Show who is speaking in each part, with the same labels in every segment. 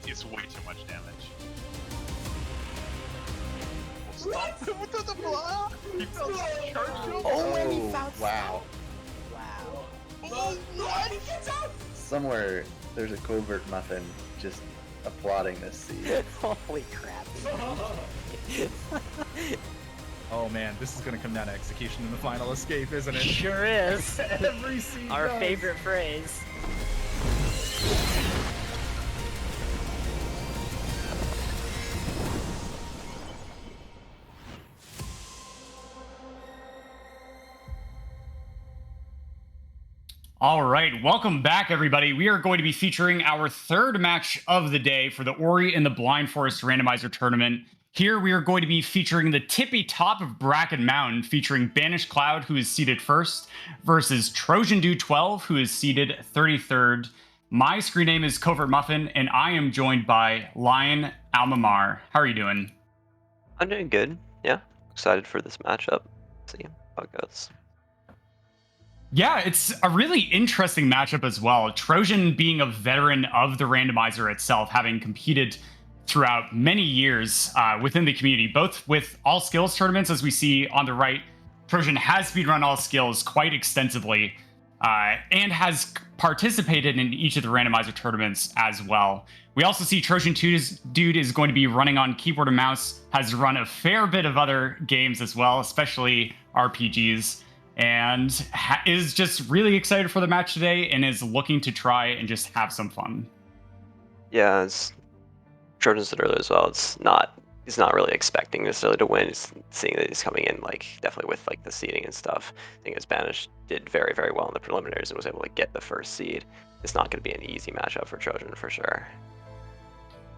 Speaker 1: is way too much damage. We'll stop him with the block. He fell charged him.
Speaker 2: Oh, and he found
Speaker 3: wow.
Speaker 2: Wow.
Speaker 1: Oh,
Speaker 2: what? He gets out!
Speaker 3: Somewhere there's a covert muffin just applauding this seed.
Speaker 2: Holy crap.
Speaker 4: Oh man, this is gonna come down to execution in the final escape, isn't it?
Speaker 2: Sure is.
Speaker 4: Every seed
Speaker 2: Our
Speaker 4: does.
Speaker 2: favorite phrase.
Speaker 5: All right, welcome back, everybody. We are going to be featuring our third match of the day for the Ori and the Blind Forest Randomizer Tournament. Here, we are going to be featuring the tippy top of Bracken Mountain, featuring BanishCloud, who is seated first, versus trojandude12, who is seated 33rd. My screen name is Covert Muffin, and I am joined by Lion Almamar. How are you doing?
Speaker 6: I'm doing good. Yeah, excited for this matchup. See how it goes.
Speaker 5: Yeah, it's a really interesting matchup as well. Trojan being a veteran of the randomizer itself, having competed throughout many years within the community, both with all skills tournaments, as we see on the right. Trojan has speedrun all skills quite extensively and has participated in each of the randomizer tournaments as well. We also see trojandude is going to be running on keyboard and mouse, has run a fair bit of other games as well, especially RPGs, and is just really excited for the match today and is looking to try and just have some fun.
Speaker 6: Yeah, as Trojan said earlier as well, he's not really expecting necessarily to win. He's seeing that he's coming in definitely with the seeding and stuff. I think as Banish did very, very well in the preliminaries and was able to get the first seed. It's not going to be an easy matchup for Trojan for sure.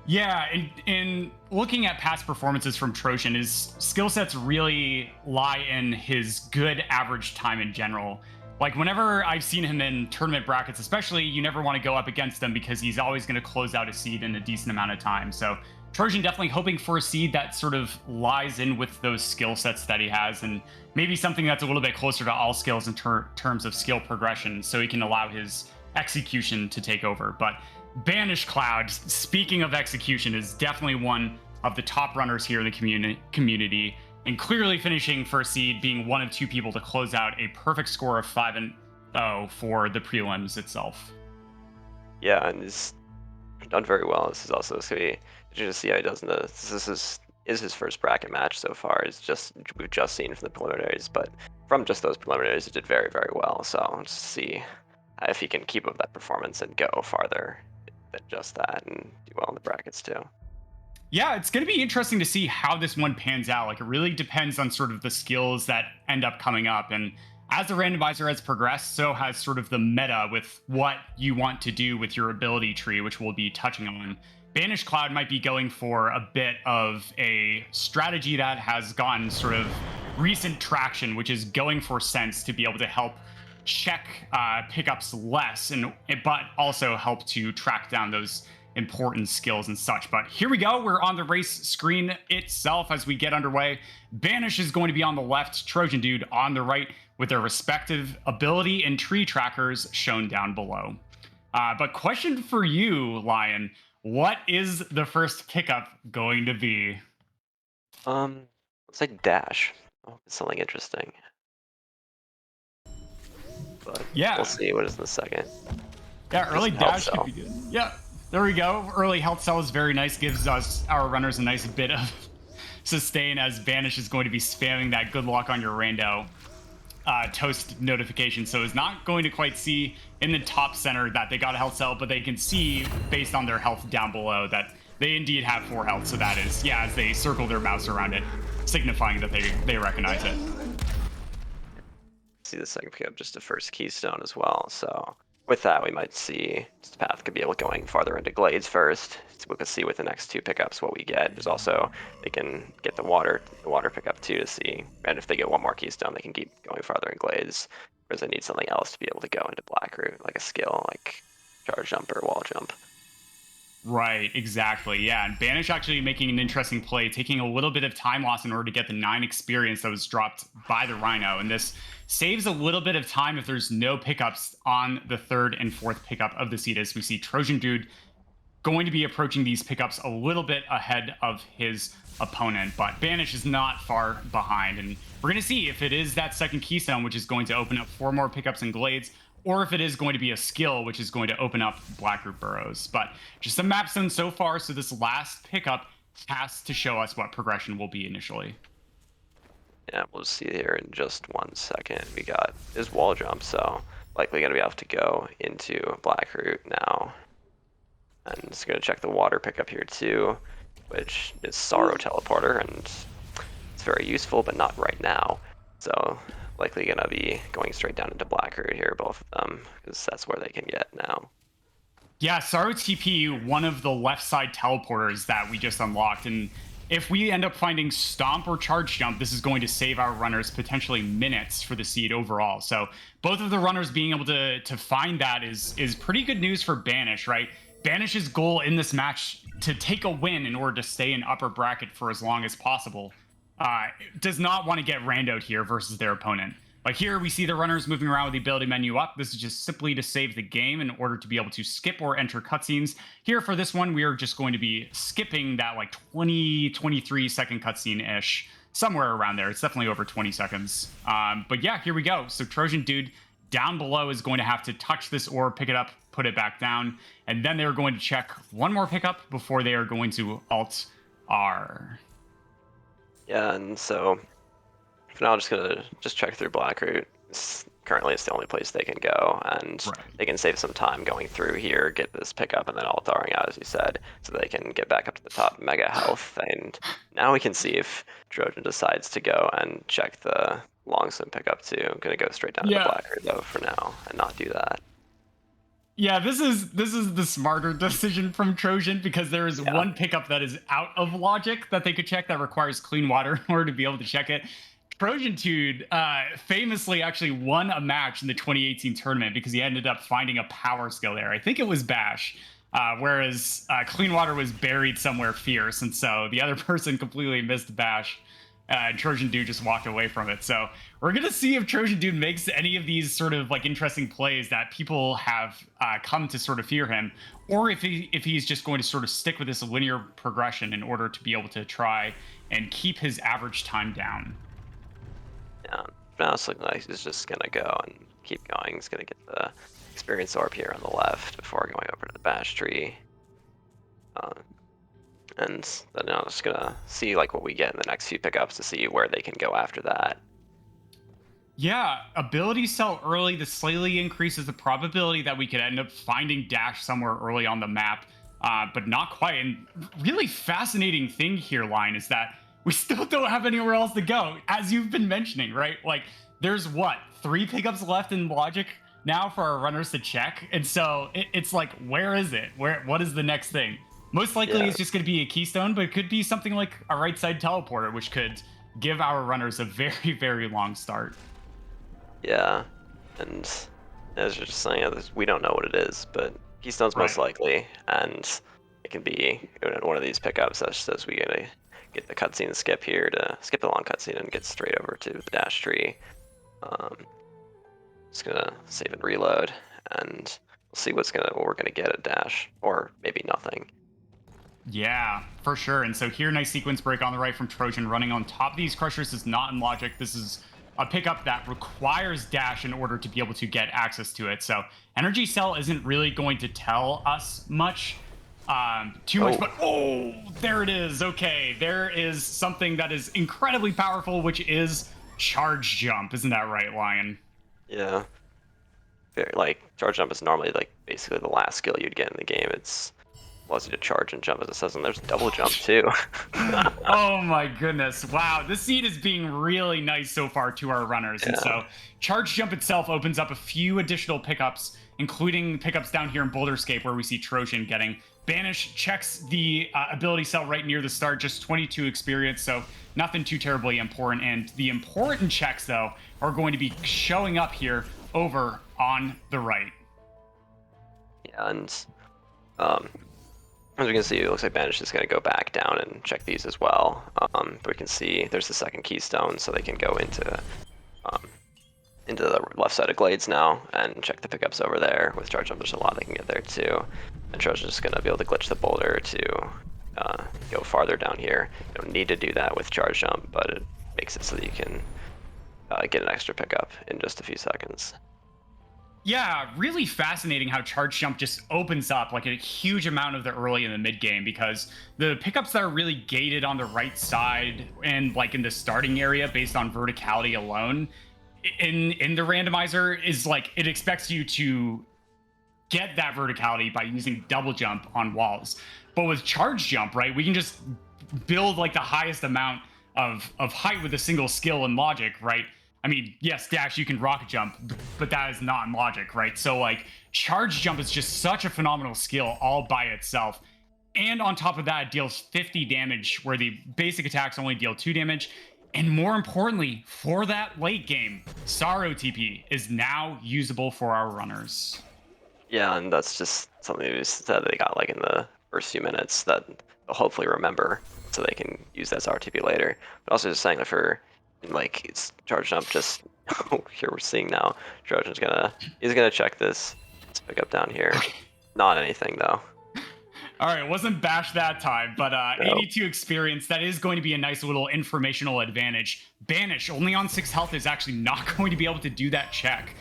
Speaker 5: Yeah, in looking at past performances from Trojan, his skill sets really lie in his good average time in general. Like, whenever I've seen him in tournament brackets, especially, you never want to go up against him because he's always going to close out a seed in a decent amount of time. So Trojan definitely hoping for a seed that sort of lies in with those skill sets that he has, and maybe something that's a little bit closer to all skills in terms of skill progression, so he can allow his execution to take over. But BanishCloud, speaking of execution, is definitely one of the top runners here in the community, and clearly finishing first seed, being one of two people to close out a perfect score of 5-0 for the prelims itself.
Speaker 6: Yeah, and he's done very well. This is also going to be interesting to see how he does in this. This is his first bracket match so far. We've just seen from the preliminaries, but from just those preliminaries, he did very, very well. So let's see if he can keep up that performance and go farther than just that and do well in the brackets too.
Speaker 5: Yeah, it's going to be interesting to see how this one pans out. Like, it really depends on sort of the skills that end up coming up. And as the randomizer has progressed, so has sort of the meta with what you want to do with your ability tree, which we'll be touching on. BanishCloud might be going for a bit of a strategy that has gotten sort of recent traction, which is going for sense to be able to help check pickups less, but also help to track down those important skills and such. But here we go. We're on the race screen itself as we get underway. Banish is going to be on the left, trojandude on the right, with their respective ability and tree trackers shown down below. But question for you, Lion, what is the first pickup going to be?
Speaker 6: Looks like dash. Oh, it's something interesting. But
Speaker 5: yeah,
Speaker 6: we'll see what is in the second.
Speaker 5: Yeah, early dash could be good. Yeah, there we go. Early health cell is very nice. Gives us, our runners, a nice bit of sustain, as Banish is going to be spamming that good luck on your rando toast notification. So is not going to quite see in the top center that they got a health cell, but they can see based on their health down below that they indeed have 4 health. So that is, yeah, as they circle their mouse around it, signifying that they recognize it.
Speaker 6: See the second pickup, just a first keystone as well. So with that, we might see this path could be able going farther into glades first. So we can see with the next 2 pickups what we get. There's also, they can get the water pickup too to see. And if they get 1 more keystone, they can keep going farther in glades. Whereas they need something else to be able to go into black root, like a skill, like charge jump or wall jump.
Speaker 5: Right, exactly. Yeah, and Banish actually making an interesting play, taking a little bit of time loss in order to get the 9 experience that was dropped by the Rhino. And this saves a little bit of time if there's no pickups on the 3rd and 4th pickup of the seed, as we see trojandude going to be approaching these pickups a little bit ahead of his opponent, but Banish is not far behind, and we're going to see if it is that second keystone, which is going to open up 4 more pickups and glades, or if it is going to be a skill, which is going to open up Black Root Burrows. But just a map zone so far, so this last pickup has to show us what progression will be initially.
Speaker 6: Yeah, we'll see here in just 1 second. We got his wall jump, so likely going to be able to go into Black Root now. And it's going to check the water pickup here too, which is Sorrow Teleporter, and it's very useful, but not right now. So likely going to be going straight down into Black Root here, both of them, because that's where they can get now.
Speaker 5: Yeah, Sorrow TP, one of the left side teleporters that we just unlocked, and if we end up finding Stomp or Charge Jump, this is going to save our runners potentially minutes for the seed overall. So both of the runners being able to find that is pretty good news for Banish, right? Banish's goal in this match to take a win in order to stay in upper bracket for as long as possible does not want to get randoed here versus their opponent. Like here, we see the runners moving around with the ability menu up. This is just simply to save the game in order to be able to skip or enter cutscenes. Here for this one, we are just going to be skipping that like 23 second cutscene-ish, somewhere around there. It's definitely over 20 seconds. But yeah, here we go. So Trojan Dude down below is going to have to touch this orb, pick it up, put it back down, and then they're going to check one more pickup before they are going to Alt R.
Speaker 6: Yeah, and so for now, I'm just gonna check through Black Root. Currently, it's the only place they can go, and they can save some time going through here, get this pickup, and then alt-Ring out, as you said, so they can get back up to the top mega health. And now we can see if Trojan decides to go and check the long swim pickup too. I'm gonna go straight down to Black Root though for now, and not do that.
Speaker 5: Yeah, this is the smarter decision from Trojan, because there is one pickup that is out of logic that they could check that requires clean water in order to be able to check it. trojandude famously actually won a match in the 2018 tournament because he ended up finding a power skill there. I think it was Bash, whereas Clean Water was buried somewhere fierce, and so the other person completely missed Bash. And Trojan Dude just walked away from it. So we're going to see if Trojan Dude makes any of these sort of like interesting plays that people have come to sort of fear him, or if he's just going to sort of stick with this linear progression in order to be able to try and keep his average time down.
Speaker 6: Yeah, now it's looking like he's just going to go and keep going. He's going to get the experience orb here on the left before going over to the Bash tree. And then I'm just gonna see like what we get in the next few pickups to see where they can go after that.
Speaker 5: Yeah, ability cell early. This slightly increases the probability that we could end up finding Dash somewhere early on the map, but not quite. And really fascinating thing here, Line, is that we still don't have anywhere else to go, as you've been mentioning, right? Like, there's what, 3 pickups left in Logic now for our runners to check, and so it's like, where is it? What is the next thing? Most likely it's just going to be a keystone, but it could be something like a right side teleporter, which could give our runners a very, very long start.
Speaker 6: Yeah, and as you're just saying, we don't know what it is, but keystone's most likely, and it can be one of these pickups that says we gotta get the cutscene skip here to skip the long cutscene and get straight over to the Dash tree. Just gonna save and reload, and we'll see what we're gonna get at Dash, or maybe nothing.
Speaker 5: Yeah, for sure. And so here, nice sequence break on the right from Trojan. Running on top of these crushers is not in Logic. This is a pickup that requires Dash in order to be able to get access to it. So Energy Cell isn't really going to tell us much, too much, but there it is. Okay, there is something that is incredibly powerful, which is Charge Jump. Isn't that right, Lion?
Speaker 6: Yeah. Like, Charge Jump is normally like basically the last skill you'd get in the game. It's allows you to charge and jump, as it says, and there's double jump too.
Speaker 5: Oh my goodness. Wow, this seed is being really nice so far to our runners. And so Charge Jump itself opens up a few additional pickups, including pickups down here in Boulderscape, where we see Trojan getting. Banish checks the ability cell right near the start, just 22 experience, so nothing too terribly important. And the important checks, though, are going to be showing up here over on the right.
Speaker 6: Yeah, and as we can see, it looks like Banish is going to go back down and check these as well. But we can see there's the second keystone, so they can go into into the left side of Glades now and check the pickups over there. With charge jump, there's a lot they can get there too. And Trojan's just gonna be able to glitch the boulder to go farther down here. You don't need to do that with charge jump, but it makes it so that you can get an extra pickup in just a few seconds.
Speaker 5: Yeah, really fascinating how charge jump just opens up like a huge amount of the early and the mid game, because the pickups that are really gated on the right side and like in the starting area based on verticality alone in the randomizer is like it expects you to get that verticality by using double jump on walls. But with charge jump, right, we can just build like the highest amount of height with a single skill and logic, right? I mean, yes, dash, you can rocket jump, but that is not in logic, right? So like charge jump is just such a phenomenal skill all by itself. And on top of that, it deals 50 damage where the basic attacks only deal 2 damage. And more importantly, for that late game, Star OTP is now usable for our runners.
Speaker 6: Yeah, and that's just something that they got like in the first few minutes that they'll hopefully remember so they can use that as RTP later. But also just saying that for like it's charge jump, just here we're seeing now Trojan's he's gonna check this. Let's pick up down here. Not anything though.
Speaker 5: All right, it wasn't bash that time, but
Speaker 6: No.
Speaker 5: 82 experience, that is going to be a nice little informational advantage. Banish, only on 6 health, is actually not going to be able to do that check.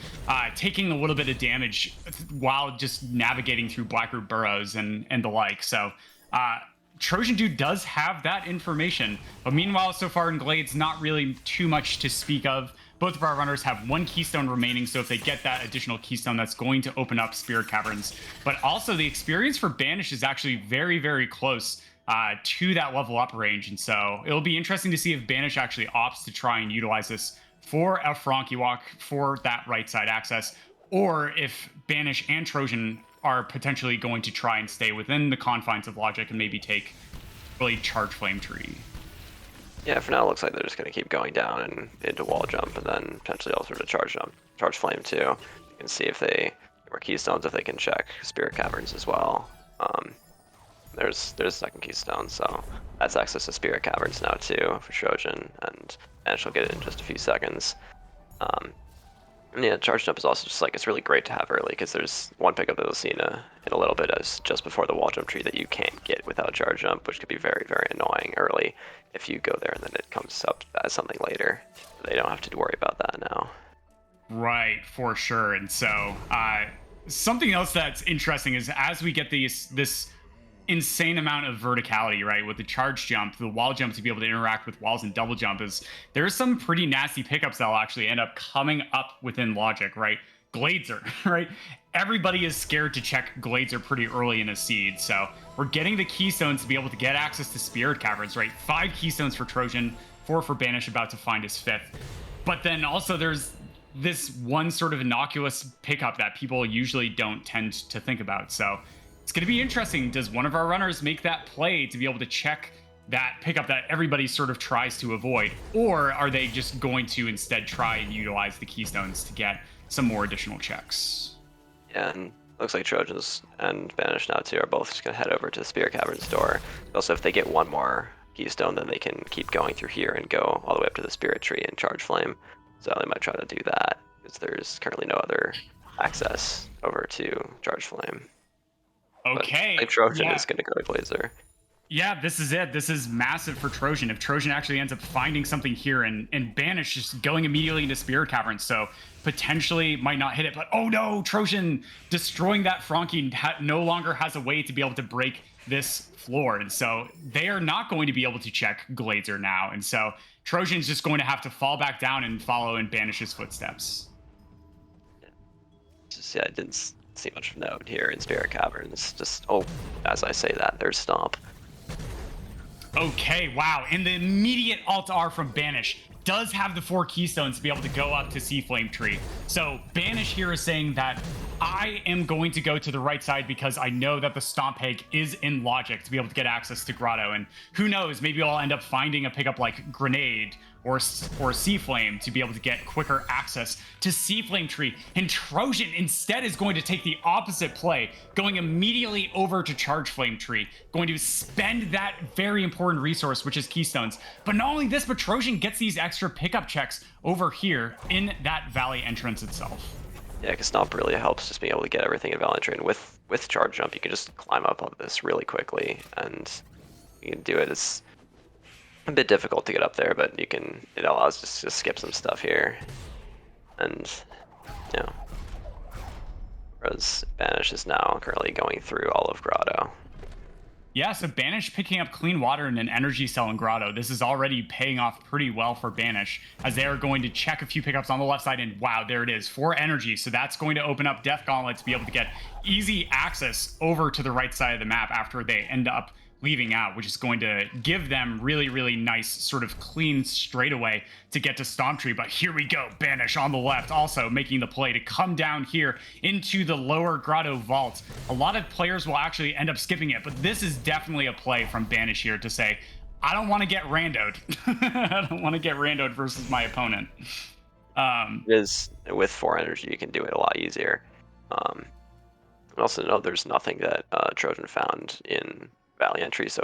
Speaker 5: Taking a little bit of damage while just navigating through Blackroot burrows and the like. So Trojan Dude does have that information. But meanwhile, so far in Glades, not really too much to speak of. Both of our runners have 1 keystone remaining, so if they get that additional keystone, that's going to open up Spirit Caverns. But also, the experience for Banish is actually very, very close to that level up range, and so it'll be interesting to see if Banish actually opts to try and utilize this for a Frankie Walk for that right side access, or if Banish and Trojan are potentially going to try and stay within the confines of logic and maybe take really Charge Flame Tree.
Speaker 6: Yeah, for now it looks like they're just going to keep going down and into wall jump, and then potentially also to charge jump, charge flame too. You can see if they or keystones if they can check Spirit Caverns as well. There's a second keystone, so that's access to Spirit Caverns now too for Trojan, and she'll get it in just a few seconds. And yeah, charge jump is also just like it's really great to have early because there's one pickup that we'll see in a little bit as just before the wall jump tree that you can't get without charge jump, which could be very, very annoying early if you go there and then it comes up as something later. They don't have to worry about that now.
Speaker 5: Right, for sure. And so something else that's interesting is as we get this insane amount of verticality, right, with the charge jump, the wall jump to be able to interact with walls and double jump, is there's some pretty nasty pickups that'll actually end up coming up within logic, right? Glazer, right? Everybody is scared to check Glazer pretty early in a seed, so we're getting the keystones to be able to get access to Spirit Caverns, right? 5 keystones for Trojan, 4 for Banish, about to find his 5th. But then also there's this one sort of innocuous pickup that people usually don't tend to think about, so it's going to be interesting. Does one of our runners make that play to be able to check that pickup that everybody sort of tries to avoid? Or are they just going to instead try and utilize the keystones to get some more additional checks?
Speaker 6: Yeah, and looks like Trojans and Banish now too are both just going to head over to the Spirit Caverns door. Also, if they get one more keystone, then they can keep going through here and go all the way up to the Spirit Tree and Charge Flame. So they might try to do that because there's currently no other access over to Charge Flame.
Speaker 5: Okay.
Speaker 6: But Trojan is going to go to Glazer.
Speaker 5: Yeah, this is it. This is massive for Trojan. If Trojan actually ends up finding something here and Banish just going immediately into Spirit Caverns, so potentially might not hit it, but oh no, Trojan destroying that Frankie no longer has a way to be able to break this floor. And so they are not going to be able to check Glazer now. And so Trojan's just going to have to fall back down and follow in Banish's footsteps.
Speaker 6: Yeah, I didn't see much of note here in Spirit Caverns. Just, as I say that, there's Stomp.
Speaker 5: Okay, wow. And the immediate Alt-R from Banish does have the 4 keystones to be able to go up to Sea Flame Tree. So Banish here is saying that I am going to go to the right side because I know that the Stomp Peg is in logic to be able to get access to Grotto. And who knows, maybe I'll end up finding a pickup like Grenade or Sea Flame to be able to get quicker access to Sea Flame Tree. And Trojan instead is going to take the opposite play, going immediately over to Charge Flame Tree, going to spend that very important resource, which is keystones. But not only this, but Trojan gets these extra extra pickup checks over here in that valley entrance itself.
Speaker 6: Yeah, because Stomp really helps just being able to get everything in Valley Train. With Charge Jump, you can just climb up on this really quickly, and you can do it. It's a bit difficult to get up there, but you can. It allows us to skip some stuff here, and you know. Whereas Banish is now currently going through all of Grotto.
Speaker 5: Yeah, so Banish picking up clean water and an energy cell in Grotto. This is already paying off pretty well for Banish, as they are going to check a few pickups on the left side, and wow, there it is, 4 energy. So that's going to open up Death Gauntlet to be able to get easy access over to the right side of the map after they end up leaving out, which is going to give them really, really nice sort of clean straightaway to get to Stomp Tree. But here we go, Banish on the left also making the play to come down here into the lower Grotto vault. A lot of players will actually end up skipping it, but this is definitely a play from Banish here to say, I don't want to get randoed. I don't want to get randoed versus my opponent.
Speaker 6: It is, with 4 energy, you can do it a lot easier. And also know there's nothing that Trojan found in Valley entry, so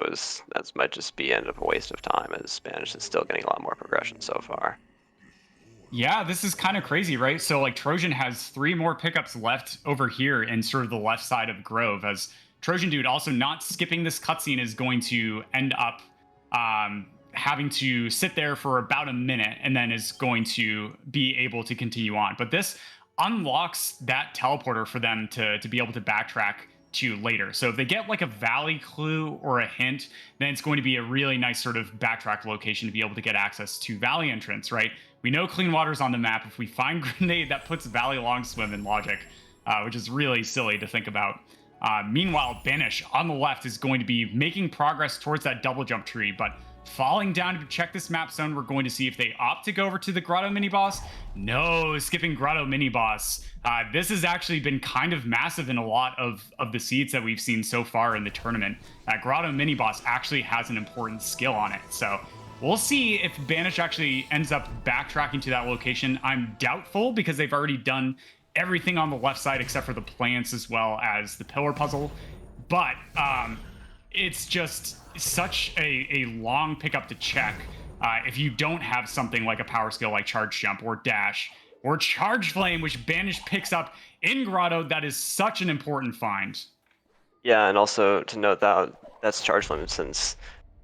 Speaker 6: that might just be end up a waste of time, as Spanish is still getting a lot more progression so far.
Speaker 5: Yeah, this is kind of crazy, right? So like Trojan has 3 more pickups left over here in sort of the left side of Grove, as Trojan Dude also not skipping this cutscene is going to end up having to sit there for about a minute and then is going to be able to continue on. But this unlocks that teleporter for them to be able to backtrack to later. So if they get like a valley clue or a hint, then it's going to be a really nice sort of backtrack location to be able to get access to valley entrance, right? We know clean water's on the map. If we find grenade, that puts valley long swim in logic, which is really silly to think about. Meanwhile, Banish on the left is going to be making progress towards that double jump tree, but falling down to check this map zone. We're going to see if they opt to go over to the Grotto mini boss. No, skipping Grotto mini boss. This has actually been kind of massive in a lot of the seeds that we've seen so far in the tournament. Grotto mini boss actually has an important skill on it. So we'll see if Banish actually ends up backtracking to that location. I'm doubtful because they've already done everything on the left side except for the plants as well as the pillar puzzle. But it's just such a long pickup to check if you don't have something like a power skill like Charge Jump or Dash or Charge Flame, which Banish picks up in Grotto. That is such an important find.
Speaker 6: Yeah, and also to note that that's Charge Flame, since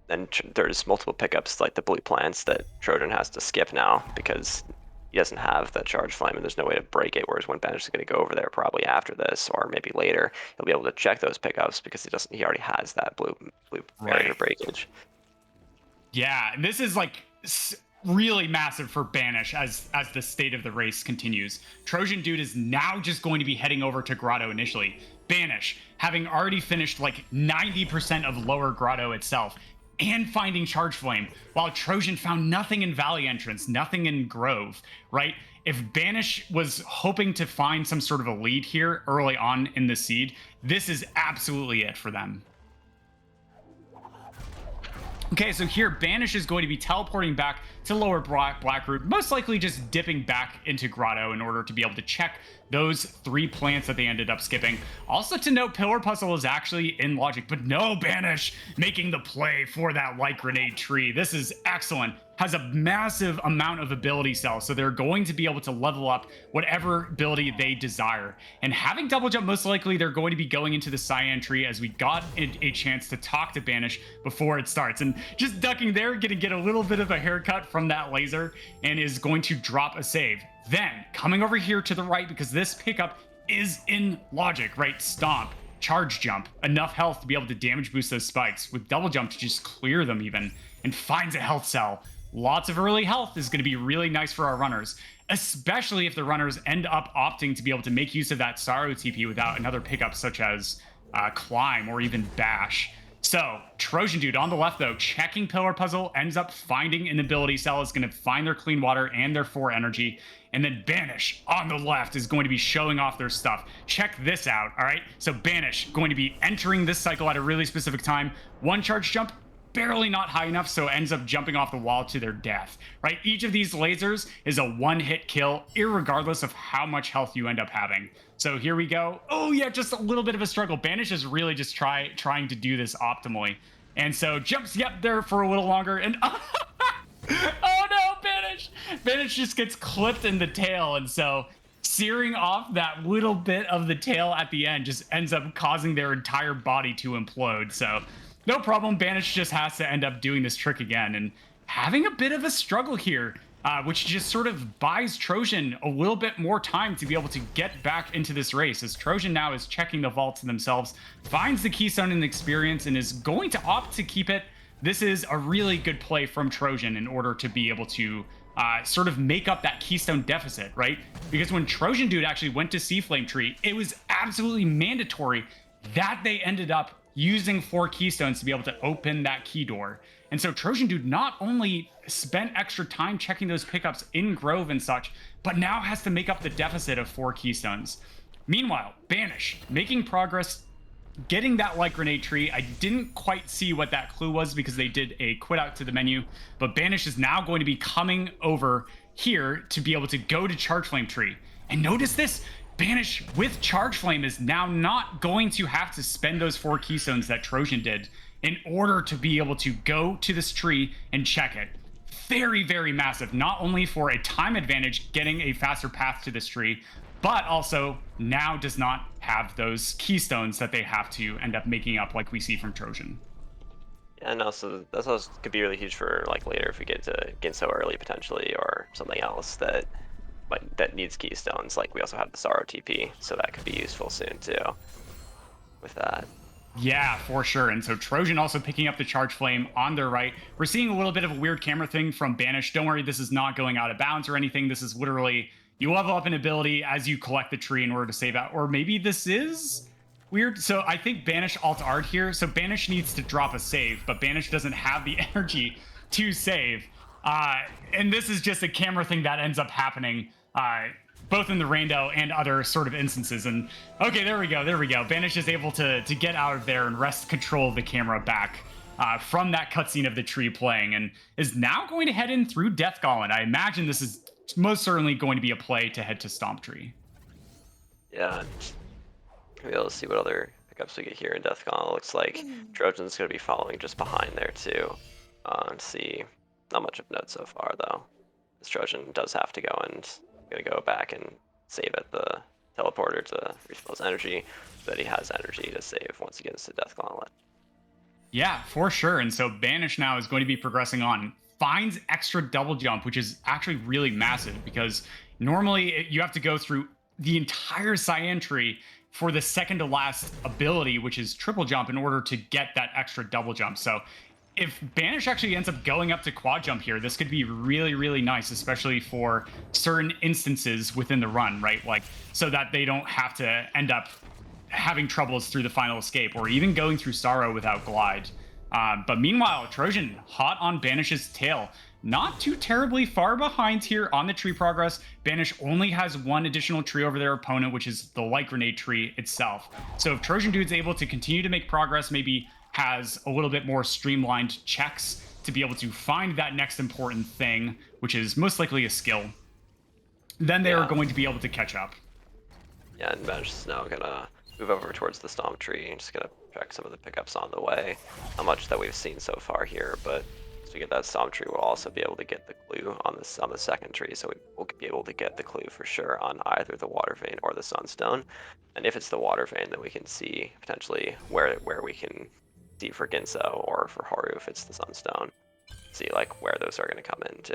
Speaker 6: then there's multiple pickups like the blue plants that Trojan has to skip now because he doesn't have that Charge Flame and there's no way to break it, whereas when Banish is going to go over there probably after this or maybe later, he'll be able to check those pickups because he already has that blue barrier breakage.
Speaker 5: Yeah, and this is like really massive for Banish as the state of the race continues. Trojan Dude is now just going to be heading over to Grotto initially. Banish, having already finished like 90% of lower Grotto itself, and finding Charge Flame, while Trojan found nothing in Valley entrance, nothing in Grove, right? If Banish was hoping to find some sort of a lead here early on in the seed, this is absolutely it for them. Okay, so here Banish is going to be teleporting back to lower Blackroot, most likely just dipping back into Grotto in order to be able to check those 3 plants that they ended up skipping. Also to note, Pillar Puzzle is actually in logic, but no, Banish making the play for that light grenade tree. This is excellent. Has a massive amount of ability cells, so they're going to be able to level up whatever ability they desire. And having double jump, most likely they're going to be going into the cyan tree, as we got a chance to talk to Banish before it starts. And just ducking there, gonna get a little bit of a haircut from that laser, and is going to drop a save. Then coming over here to the right, because this pickup is in logic, right? Stomp, Charge Jump, enough health to be able to damage boost those spikes, with double jump to just clear them even, and finds a health cell. Lots of early health is going to be really nice for our runners, especially if the runners end up opting to be able to make use of that Sorrow TP without another pickup such as Climb or even Bash. So Trojan Dude on the left, though, checking Pillar Puzzle, ends up finding an ability cell, is going to find their clean water and their 4 energy. And then Banish on the left is going to be showing off their stuff. Check this out, all right? So Banish going to be entering this cycle at a really specific time. 1 charge jump, barely not high enough, so ends up jumping off the wall to their death, right? Each of these lasers is a 1-hit kill, irregardless of how much health you end up having. So here we go. Oh yeah, just a little bit of a struggle. Banish is really just trying to do this optimally. And so jumps, yep, there for a little longer, and oh no, Banish! Banish just gets clipped in the tail, and so searing off that little bit of the tail at the end just ends up causing their entire body to implode. So no problem. Banish just has to end up doing this trick again and having a bit of a struggle here, which just sort of buys Trojan a little bit more time to be able to get back into this race, as Trojan now is checking the vaults themselves, finds the keystone and experience, and is going to opt to keep it. This is a really good play from Trojan in order to be able to sort of make up that keystone deficit, right? Because when Trojan Dude actually went to Sea Flame Tree, it was absolutely mandatory that they ended up using 4 keystones to be able to open that key door. And so Trojan Dude not only spent extra time checking those pickups in Grove and such, but now has to make up the deficit of 4 keystones. Meanwhile, Banish making progress, getting that light grenade tree. I didn't quite see what that clue was because they did a quit out to the menu, but Banish is now going to be coming over here to be able to go to Charge Flame tree. And notice this, Banish with Charge Flame is now not going to have to spend those 4 keystones that Trojan did in order to be able to go to this tree and check it. Very, very massive, not only for a time advantage getting a faster path to this tree, but also now does not have those keystones that they have to end up making up like we see from Trojan.
Speaker 6: Yeah, and also that also could be really huge for like later if we get to so early potentially, or something else that needs keystones. Like we also have the Sorrow TP, so that could be useful soon too with that.
Speaker 5: Yeah, for sure. And so Trojan also picking up the Charge Flame on their right. We're seeing a little bit of a weird camera thing from Banish. Don't worry, this is not going out of bounds or anything. This is literally, you level up an ability as you collect the tree in order to save out. Or maybe this is weird. So I think Banish alt-art here. So Banish needs to drop a save, but Banish doesn't have the energy to save. And this is just a camera thing that ends up happening both in the rando and other sort of instances. And okay, there we go. Banish is able to get out of there and wrest control of the camera back from that cutscene of the tree playing, and is now going to head in through Death Gauntlet. I imagine this is most certainly going to be a play to head to Stomp Tree.
Speaker 6: Yeah, maybe we'll see what other pickups we get here in Death Gauntlet. Looks like Trojan's going to be following just behind there too. See, not much of note so far though. This Trojan does have to go and going to go back and save at the teleporter to refill his energy, so that he has energy to save once he gets to Death Gauntlet.
Speaker 5: Yeah, for sure. And so Banish now is going to be progressing on, finds extra double jump, which is actually really massive because normally you have to go through the entire Cyan tree for the second to last ability, which is triple jump, in order to get that extra double jump. So if Banish actually ends up going up to quad jump here, this could be really, really nice, especially for certain instances within the run, right? Like, so that they don't have to end up having troubles through the final escape or even going through Sorrow without glide. But meanwhile, Trojan hot on Banish's tail. Not too terribly far behind here on the tree progress. Banish only has 1 additional tree over their opponent, which is the light grenade tree itself. So if Trojan Dude's able to continue to make progress, maybe has a little bit more streamlined checks to be able to find that next important thing, which is most likely a skill, then they are going to be able to catch up.
Speaker 6: Yeah, and Banish is now gonna move over towards the Stomp Tree and just gonna check some of the pickups on the way. Not much that we've seen so far here, but as we get that Stomp Tree, we'll also be able to get the clue on the second tree, so we'll be able to get the clue for sure on either the Water Vein or the Sunstone. And if it's the Water Vein, then we can see potentially where we can see for Ginso, or for Haru if it's the Sunstone. See like where those are going to come in too.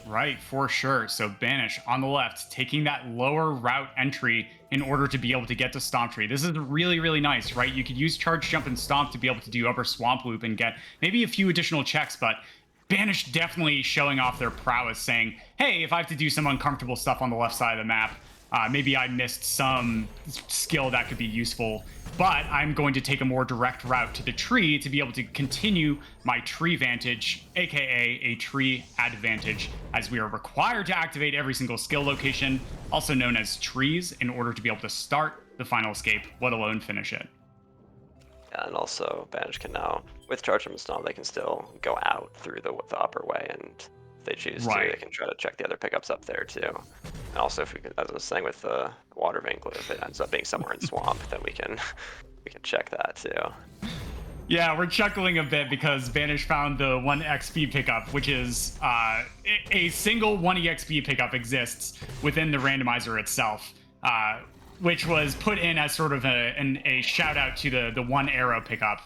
Speaker 5: Right, for sure. So Banish on the left, taking that lower route entry in order to be able to get to Stomp Tree. This is really, really nice, right? You could use Charge Jump and Stomp to be able to do Upper Swamp Loop and get maybe a few additional checks, but Banish definitely showing off their prowess, saying, hey, if I have to do some uncomfortable stuff on the left side of the map, maybe I missed some skill that could be useful, but I'm going to take a more direct route to the tree to be able to continue my tree vantage, aka a tree advantage, as we are required to activate every single skill location, also known as trees, in order to be able to start the final escape, let alone finish it.
Speaker 6: Yeah, and also Banish can now, with Charge and Stomp, they can still go out through the upper way, and if they choose to, they can try to check the other pickups up there too. And also, if we can, as I was saying with the Water Vein clue, if it ends up being somewhere in Swamp, then we can check that too.
Speaker 5: Yeah, we're chuckling a bit because Banish found the 1 XP pickup, which is a single 1 EXP pickup exists within the randomizer itself, which was put in as sort of a shout out to the 1 arrow pickup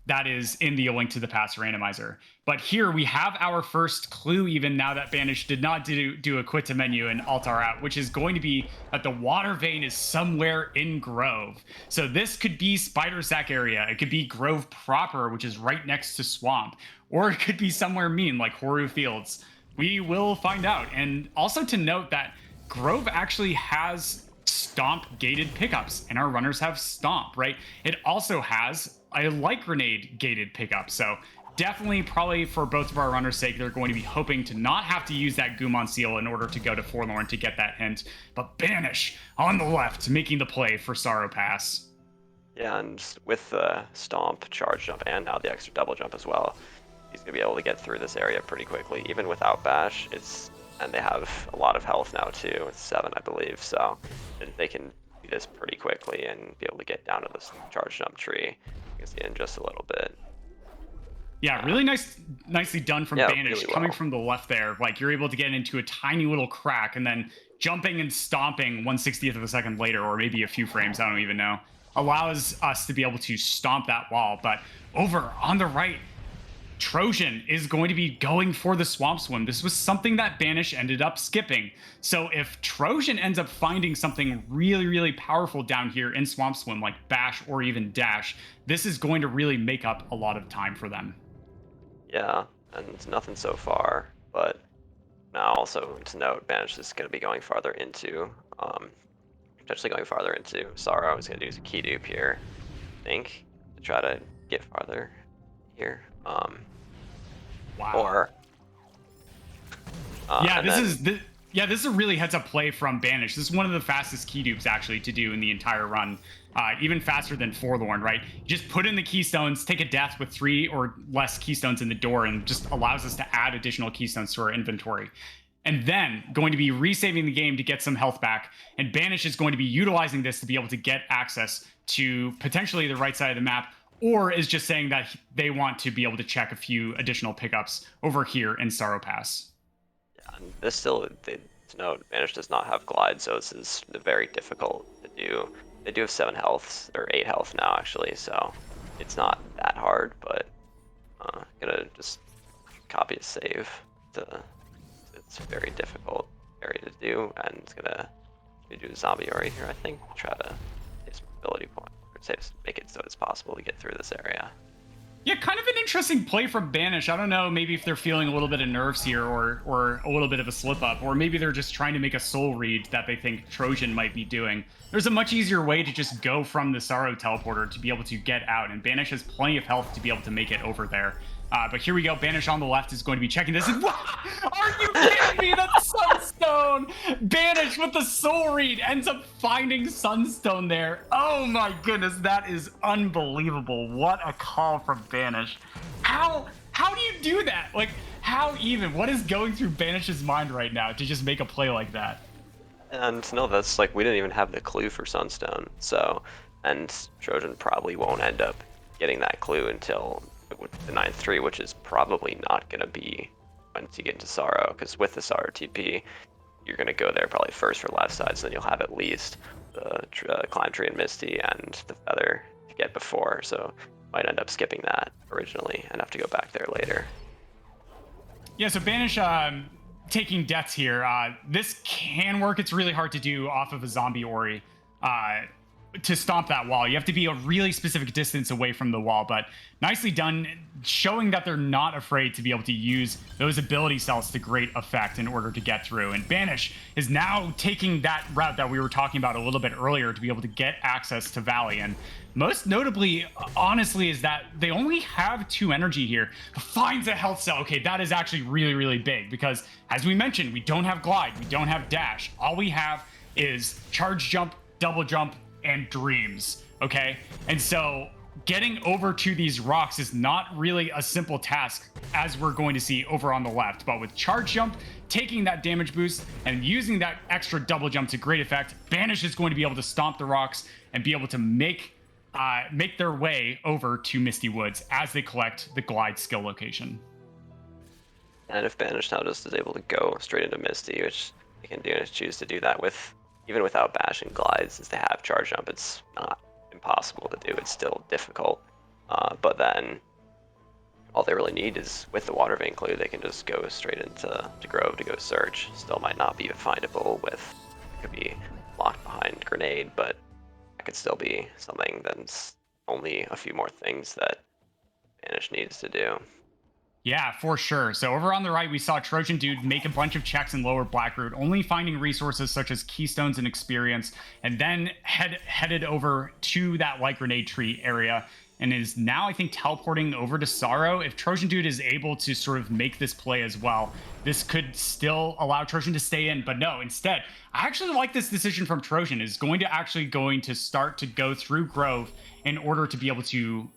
Speaker 5: that is in the Link to the Past randomizer. But here we have our first clue, even now that Banish did not do a quit to menu and alt R out, which is going to be that the water vein is somewhere in Grove. So this could be Spider Sack area. It could be Grove proper, which is right next to Swamp. Or it could be somewhere mean like Horu Fields. We will find out. And also to note that Grove actually has Stomp gated pickups, and our runners have Stomp, right? It also has a Light Grenade gated pickup. So definitely, probably for both of our runners' sake, they're going to be hoping to not have to use that Gumon Seal in order to go to Forlorn to get that hint. But Banish on the left, making the play for Sorrow Pass.
Speaker 6: Yeah, and with the Stomp, Charge Jump, and now the extra double jump as well, he's going to be able to get through this area pretty quickly, even without Bash. And they have a lot of health now too. It's 7, I believe, so they can do this pretty quickly and be able to get down to this Charge Jump tree. You can see it in just a little bit.
Speaker 5: Yeah, really nicely done from Banish,
Speaker 6: really well.
Speaker 5: coming from the left there. Like, you're able to get into a tiny little crack and then jumping and stomping 1/60th of a second later, or maybe a few frames, I don't even know, allows us to be able to stomp that wall. But over on the right, Trojan is going to be going for the Swamp Swim. This was something that Banish ended up skipping. So if Trojan ends up finding something really, really powerful down here in Swamp Swim, like Bash or even Dash, this is going to really make up a lot of time for them.
Speaker 6: Yeah, and it's nothing so far, but now also to note, Banish is going to be going farther into, potentially going farther into Sorrow. He's going to do a key dupe here, I think, to try to get farther here.
Speaker 5: Wow.
Speaker 6: Or
Speaker 5: yeah, this is a really heads-up play from Banish. This is one of the fastest key dupes actually to do in the entire run, even faster than Forlorn, right? Just put in the keystones, take a death with 3 or less keystones in the door, and just allows us to add additional keystones to our inventory. And then going to be resaving the game to get some health back, and Banish is going to be utilizing this to be able to get access to potentially the right side of the map, or is just saying that they want to be able to check a few additional pickups over here in Sorrow Pass.
Speaker 6: Yeah, and this still, to note, Banish does not have Glide, so this is very difficult to do. They do have 7 health, or 8 health now, actually, so it's not that hard, but gonna just copy a save. It's a very difficult area to do, and it's gonna do a zombie Ori here, I think, to try to get some ability points. Make it so it's possible to get through this area.
Speaker 5: Yeah, kind of an interesting play from Banish. I don't know, maybe if they're feeling a little bit of nerves here or a little bit of a slip up, or maybe they're just trying to make a soul read that they think Trojan might be doing. There's a much easier way to just go from the Sorrow teleporter to be able to get out, and Banish has plenty of health to be able to make it over there. But here we go. Banish on the left is going to be checking this. What? Are you kidding me? That's Sunstone. Banish with the soul read ends up finding Sunstone there. Oh my goodness, that is unbelievable. What a call from Banish. How do you do that? Like, how even? What is going through Banish's mind right now to just make a play like that?
Speaker 6: And no, that's like, we didn't even have the clue for Sunstone, so, and Trojan probably won't end up getting that clue until the 9th-3, which is probably not going to be once you get into Sorrow, because with the Sorrow TP, you're going to go there probably first for left side, so then you'll have at least the Climb Tree and Misty and the Feather to get before, so might end up skipping that originally and have to go back there later.
Speaker 5: Yeah, so Banish taking deaths here. This can work. It's really hard to do off of a zombie Ori. To stomp that wall, you have to be a really specific distance away from the wall, but nicely done, showing that they're not afraid to be able to use those ability cells to great effect in order to get through. And Banish is now taking that route that we were talking about a little bit earlier to be able to get access to Valley. And most notably, honestly, is that they only have 2 energy here. Finds a health cell. Okay, that is actually really, really big because, as we mentioned, we don't have Glide, we don't have Dash. All we have is Charge Jump, Double Jump, and Dreams, okay? And so getting over to these rocks is not really a simple task, as we're going to see over on the left. But with Charge Jump, taking that damage boost and using that extra double jump to great effect, Banish is going to be able to stomp the rocks and be able to make make their way over to Misty Woods as they collect the glide skill location.
Speaker 6: And if Banish now just is able to go straight into Misty, which they can do and choose to do that with, even without Bash and Glide, since they have Charge Jump, it's not impossible to do. It's still difficult. But then all they really need is, with the Water Vein clue, they can just go straight into Grove to go search. Still might not be findable with, it could be locked behind Grenade, but that could still be something that's only a few more things that Banish needs to do.
Speaker 5: Yeah, for sure. So over on the right, we saw Trojan Dude make a bunch of checks in lower Blackroot, only finding resources such as keystones and experience, and then headed over to that light grenade tree area, and is now, I think, teleporting over to Sorrow. If Trojan Dude is able to sort of make this play as well, this could still allow Trojan to stay in, but no, instead, I actually like this decision from Trojan, is going to start to go through Grove in order to be able to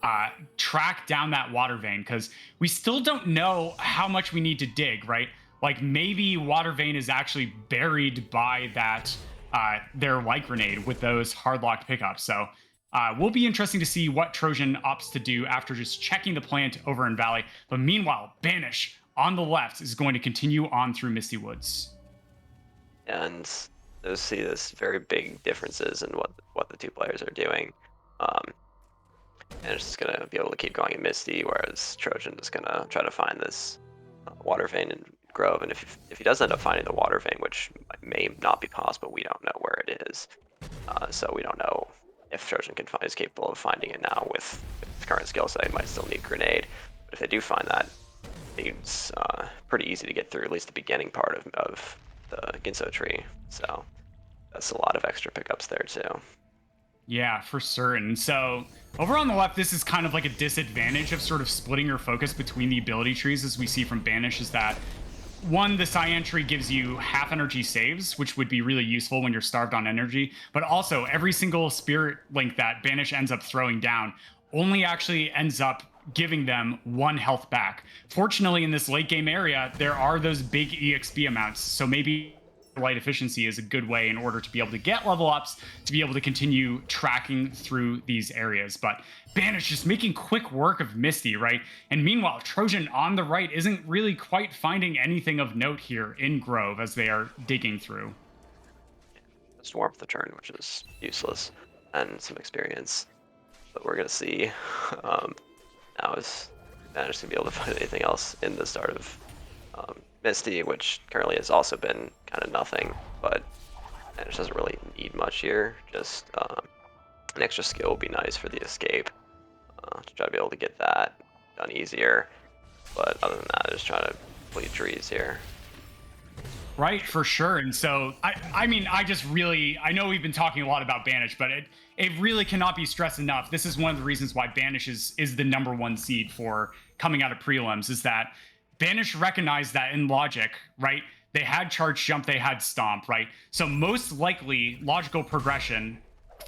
Speaker 5: track down that water vein, because we still don't know how much we need to dig, right? Like, maybe water vein is actually buried by that their light grenade with those hard locked pickups. So will be interesting to see what Trojan opts to do after just checking the plant over in Valley. But meanwhile, Banish on the left is going to continue on through Misty Woods.
Speaker 6: And those see this very big differences in what the two players are doing. And it's just gonna be able to keep going in Misty, whereas Trojan is gonna try to find this water vein in Grove. And if he does end up finding the water vein, which may not be possible, we don't know where it is. So we don't know if Trojan is capable of finding it now with his current skill set. He might still need Grenade, but if they do find that, it's pretty easy to get through at least the beginning part of the Ginso tree. So that's a lot of extra pickups there too.
Speaker 5: Yeah, for certain. So over on the left, this is kind of like a disadvantage of sort of splitting your focus between the ability trees, as we see from Banish, is that one, the Cyan tree gives you half energy saves, which would be really useful when you're starved on energy, but also every single spirit link that Banish ends up throwing down only actually ends up giving them 1 health back. Fortunately, in this late game area, there are those big EXP amounts, so maybe light efficiency is a good way in order to be able to get level ups, to be able to continue tracking through these areas. But Banish just making quick work of Misty, right? And meanwhile, Trojan on the right isn't really quite finding anything of note here in Grove as they are digging through.
Speaker 6: Just warmth the turn, which is useless, and some experience. But we're gonna see now is Banish to be able to find anything else in the start of Misty, which currently has also been kind of nothing, but Banish doesn't really need much here. Just an extra skill would be nice for the escape, to try to be able to get that done easier. But other than that, just trying to bleed trees here.
Speaker 5: Right, for sure. And so, I mean, I know we've been talking a lot about Banish, but it really cannot be stressed enough. This is one of the reasons why Banish is the #1 seed for coming out of prelims, is that Banish recognized that in logic, right? They had charge jump, they had stomp, right? So most likely logical progression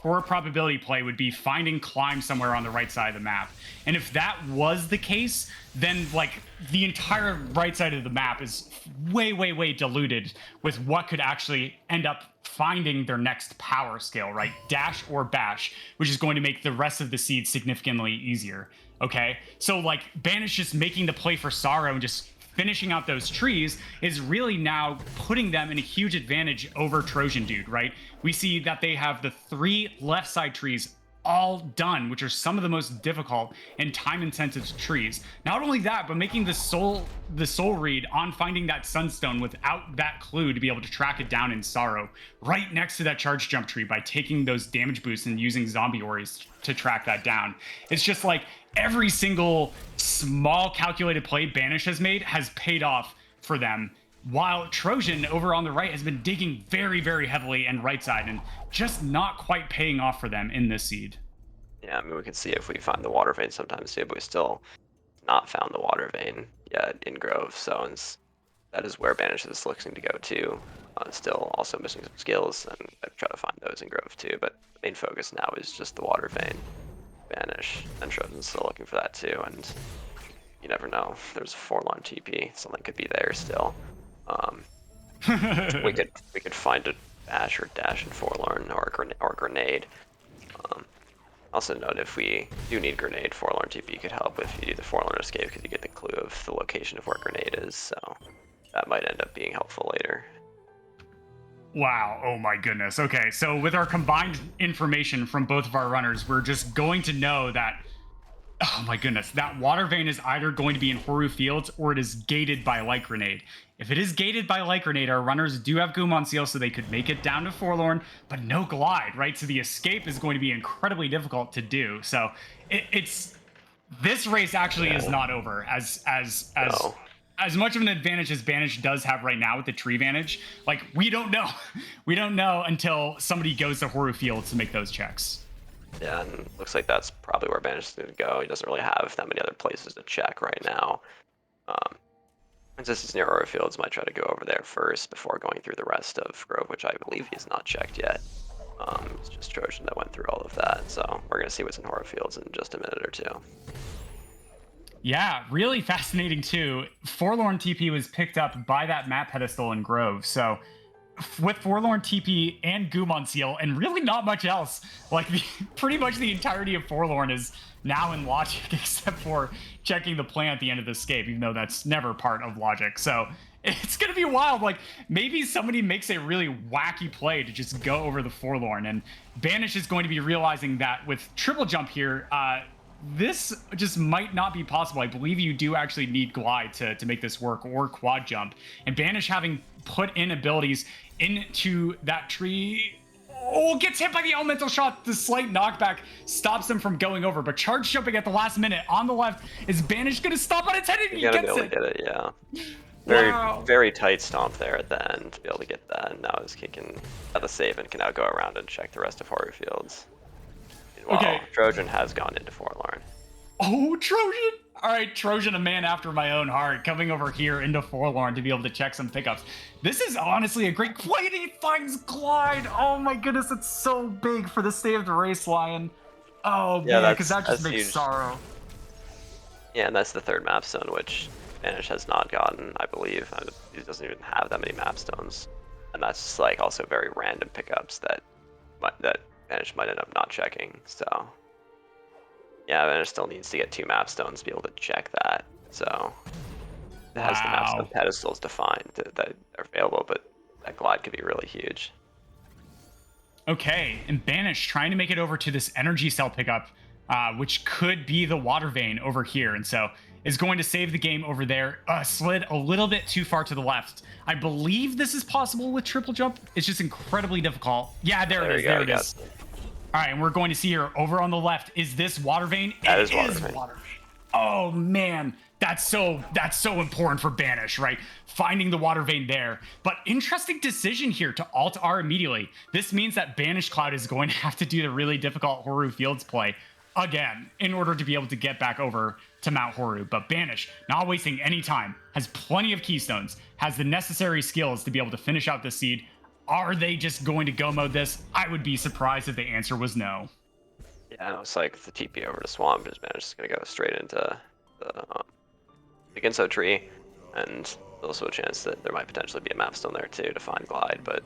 Speaker 5: for a probability play would be finding climb somewhere on the right side of the map. And if that was the case, then like the entire right side of the map is way, way, way diluted with what could actually end up finding their next power scale, right? Dash or bash, which is going to make the rest of the seeds significantly easier. Okay, so like Banish just making the play for Sorrow and just finishing out those trees is really now putting them in a huge advantage over Trojan Dude, right? We see that they have the 3 left side trees all done, which are some of the most difficult and time-intensive trees. Not only that, but making the soul read on finding that sunstone without that clue to be able to track it down in Sorrow, right next to that charge jump tree by taking those damage boosts and using zombie oris to track that down. It's just like every single small calculated play Banish has made has paid off for them, while Trojan over on the right has been digging very, very heavily and right side and just not quite paying off for them in this seed.
Speaker 6: Yeah, I mean, we can see if we find the water vein sometimes too, but we still not found the water vein yet in Grove. So that is where Banish is looking to go to. Still also missing some skills, and I try to find those in Grove too, but the main focus now is just the water vein. Banish, and Trojan's still looking for that too, and you never know. There's a forlorn TP, something could be there still. We could find a bash or dash in forlorn or a grenade. Also note if we do need grenade, Forlorn TP could help if you do the Forlorn escape because you get the clue of the location of where grenade is, so that might end up being helpful later.
Speaker 5: Wow, oh my goodness. Okay, so with our combined information from both of our runners, we're just going to know that, oh my goodness, that water vein is either going to be in Horu Fields or it is gated by Light Grenade. If it is gated by Light Grenade, our runners do have Goom on Seal, so they could make it down to Forlorn, but no glide, right? So the escape is going to be incredibly difficult to do. So it's this race actually is not over as much of an advantage as Banish does have right now with the tree vantage. Like, we don't know. We don't know until somebody goes to Horu Fields to make those checks.
Speaker 6: Yeah, and looks like that's probably where Banish is going to go. He doesn't really have that many other places to check right now. Since this is near Horu Fields, might try to go over there first before going through the rest of Grove, which I believe he's not checked yet. It's just Trojan that went through all of that, so we're going to see what's in Horu Fields in just a minute or two.
Speaker 5: Yeah, really fascinating too. Forlorn TP was picked up by that map pedestal in Grove. So with Forlorn TP and Goom on Seal and really not much else, like pretty much the entirety of Forlorn is now in Logic except for checking the plan at the end of the escape, even though that's never part of Logic. So it's going to be wild. Like, maybe somebody makes a really wacky play to just go over the Forlorn, and Banish is going to be realizing that with triple jump here, this just might not be possible. I believe you do actually need glide to make this work, or quad jump. And Banish, having put in abilities into that tree, gets hit by the elemental shot. The slight knockback stops him from going over, but charge jumping at the last minute on the left, is Banish going to stop on its head? And he gets it.
Speaker 6: Get it, yeah. Very tight stomp there at the end to be able to get that. And now he can have the save and can now go around and check the rest of Horu Fields. Okay. Trojan has gone into Forlorn.
Speaker 5: Oh, Trojan! All right, Trojan, a man after my own heart, coming over here into Forlorn to be able to check some pickups. This is honestly a great play, and he finds glide. Oh my goodness, it's so big for the state of the race, Lion. Oh yeah, man, because that just makes huge sorrow.
Speaker 6: Yeah, and that's the third map stone, which Banish has not gotten, I believe. He doesn't even have that many map stones. And that's like also very random pickups that Banish might end up not checking, so yeah, Banish still needs to get 2 map stones to be able to check that. So it has the map stone pedestals defined that are available, but that glide could be really huge.
Speaker 5: Okay, and Banish trying to make it over to this energy cell pickup, which could be the water vein over here, and so is going to save the game over there. Slid a little bit too far to the left. I believe this is possible with triple jump. It's just incredibly difficult. Yeah, there it is. All right, and we're going to see here over on the left. Is this water vein?
Speaker 6: That is water vein.
Speaker 5: Oh man, that's so important for Banish, right? Finding the water vein there. But interesting decision here to alt R immediately. This means that BanishCloud is going to have to do the really difficult Horu Fields play again in order to be able to get back over to Mount Horu. But Banish, not wasting any time, has plenty of keystones, has the necessary skills to be able to finish out the seed. Are they just going to go mode this? I would be surprised if the answer was no.
Speaker 6: Yeah, it was like the TP over to Swamp, just Banish is going to go straight into the Ginso tree, and there's also a chance that there might potentially be a map stone there too to find glide, but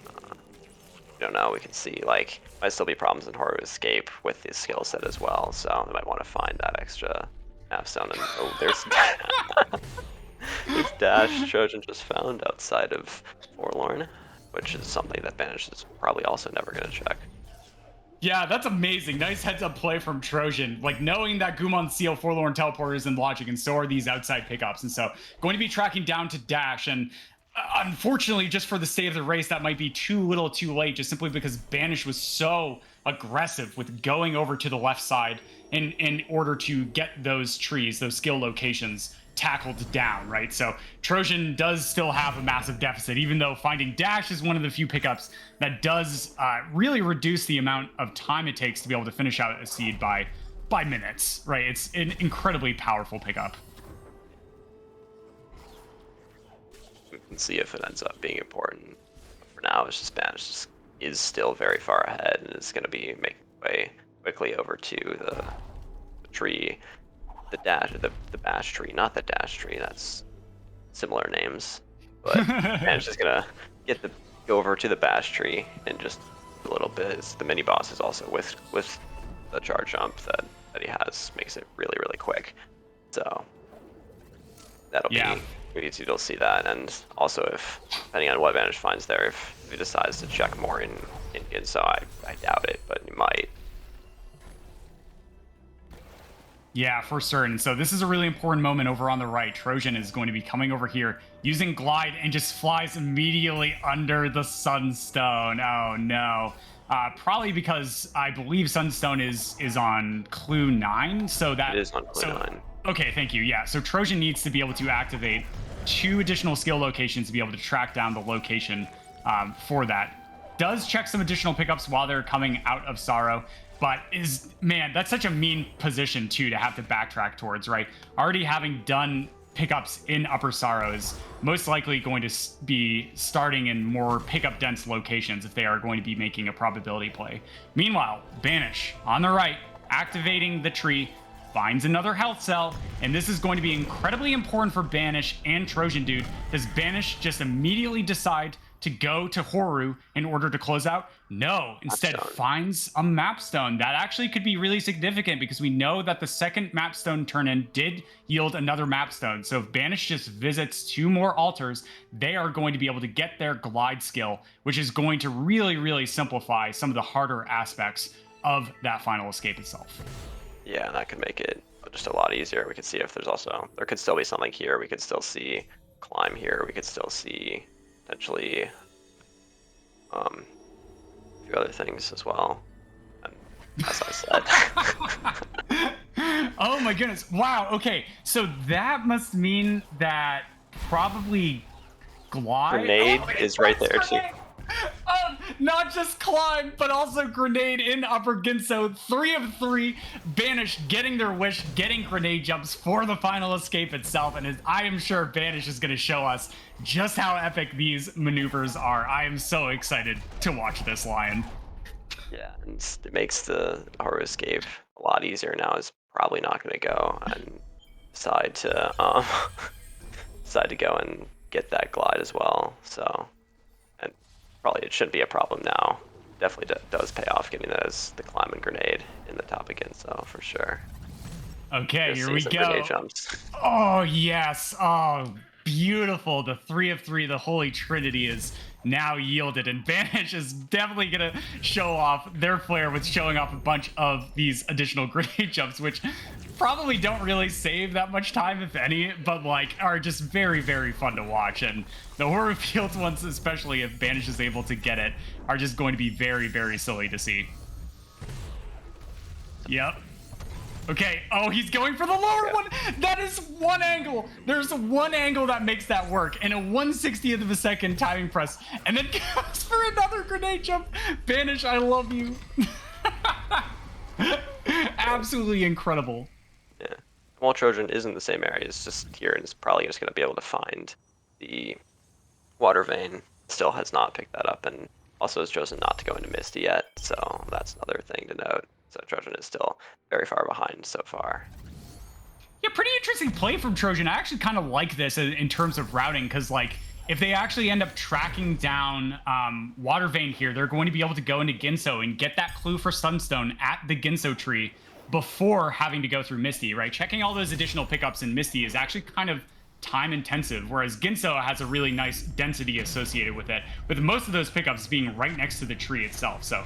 Speaker 6: we don't know. We can see, like, might still be problems in Horu Escape with his skill set as well, so they might want to find that extra map stone. And there's this dash Trojan just found outside of Forlorn, which is something that Banish is probably also never going to check.
Speaker 5: Yeah, that's amazing. Nice heads-up play from Trojan. Like, knowing that Goom on Seal, Forlorn teleporters in Logic, and so are these outside pickups. And so, going to be tracking down to Dash, and unfortunately, just for the state of the race, that might be too little too late, just simply because Banish was so aggressive with going over to the left side in order to get those trees, those skill locations, tackled down, right? So Trojan does still have a massive deficit, even though finding Dash is one of the few pickups that does really reduce the amount of time it takes to be able to finish out a seed by minutes, right? It's an incredibly powerful pickup.
Speaker 6: We can see if it ends up being important. For now, it's just Banish is still very far ahead and is going to be making way quickly over to the tree. The bash tree, not the dash tree. That's similar names, but Banish is gonna go over to the bash tree in just a little bit. The mini boss is also with the charge jump that he has makes it really, really quick. So that'll
Speaker 5: Yeah.
Speaker 6: be easy to see that. And also, if depending on what Banish finds there, if he decides to check more in so I doubt it, but he might.
Speaker 5: Yeah, for certain. So this is a really important moment over on the right. Trojan is going to be coming over here using glide and just flies immediately under the Sunstone. Oh no. Probably because I believe Sunstone is on clue 9. So that
Speaker 6: It is on clue 9.
Speaker 5: Okay, thank you. Yeah, so Trojan needs to be able to activate 2 additional skill locations to be able to track down the location for that. Does check some additional pickups while they're coming out of Sorrow, but man, that's such a mean position too to have to backtrack towards, right? Already having done pickups in Upper Sorrow is most likely going to be starting in more pickup dense locations if they are going to be making a probability play. Meanwhile, Banish on the right, activating the tree, finds another health cell, and this is going to be incredibly important for Banish and Trojan Dude. Does Banish just immediately decide to go to Horu in order to close out? No, instead
Speaker 6: Mapstone.
Speaker 5: finds a mapstone. That actually could be really significant because we know that the second mapstone turn-in did yield another mapstone. So if Banish just visits 2 more altars, they are going to be able to get their glide skill, which is going to really, really simplify some of the harder aspects of that final escape itself.
Speaker 6: Yeah, that could make it just a lot easier. We could see if there could still be something here. We could still see climb here. We could still see potentially a few other things as well. And as I said.
Speaker 5: Oh my goodness. Wow. Okay. So that must mean that probably glide.
Speaker 6: Grenade is right there too.
Speaker 5: Not just climb, but also grenade in Upper Ginso. 3 of 3. Banish getting their wish, getting grenade jumps for the final escape itself. And I am sure Banish is going to show us just how epic these maneuvers are. I am so excited to watch this, Lion.
Speaker 6: Yeah, and it makes the horror escape a lot easier now. Is probably not going to go and decide to go and get that glide as well. So, and probably it shouldn't be a problem now. Definitely does pay off getting those the climb and grenade in the top again. So for sure.
Speaker 5: Okay, here we
Speaker 6: some
Speaker 5: go.
Speaker 6: Grenade jumps.
Speaker 5: Oh yes. Oh, beautiful. The 3 of 3, the Holy Trinity is now yielded, and Banish is definitely gonna show off their flair with showing off a bunch of these additional grenade jumps, which probably don't really save that much time, if any, but like are just very, very fun to watch. And the Horror Fields ones, especially if Banish is able to get it, are just going to be very, very silly to see. Yep. Okay, oh, he's going for the lower one. That is one angle. There's one angle that makes that work, and a 1/60th of a second timing press, and then goes for another grenade jump. Banish, I love you. Absolutely incredible.
Speaker 6: Yeah. While Trojan is in the same area, it's just here and is probably just going to be able to find the water vein. Still has not picked that up, and also has chosen not to go into Misty yet, so that's another thing to note. So Trojan is still very far behind so far.
Speaker 5: Yeah, pretty interesting play from Trojan. I actually kind of like this in terms of routing, because like if they actually end up tracking down water vein here, they're going to be able to go into Ginso and get that clue for Sunstone at the Ginso tree before having to go through Misty, right? Checking all those additional pickups in Misty is actually kind of time intensive, whereas Ginso has a really nice density associated with it, with most of those pickups being right next to the tree itself. So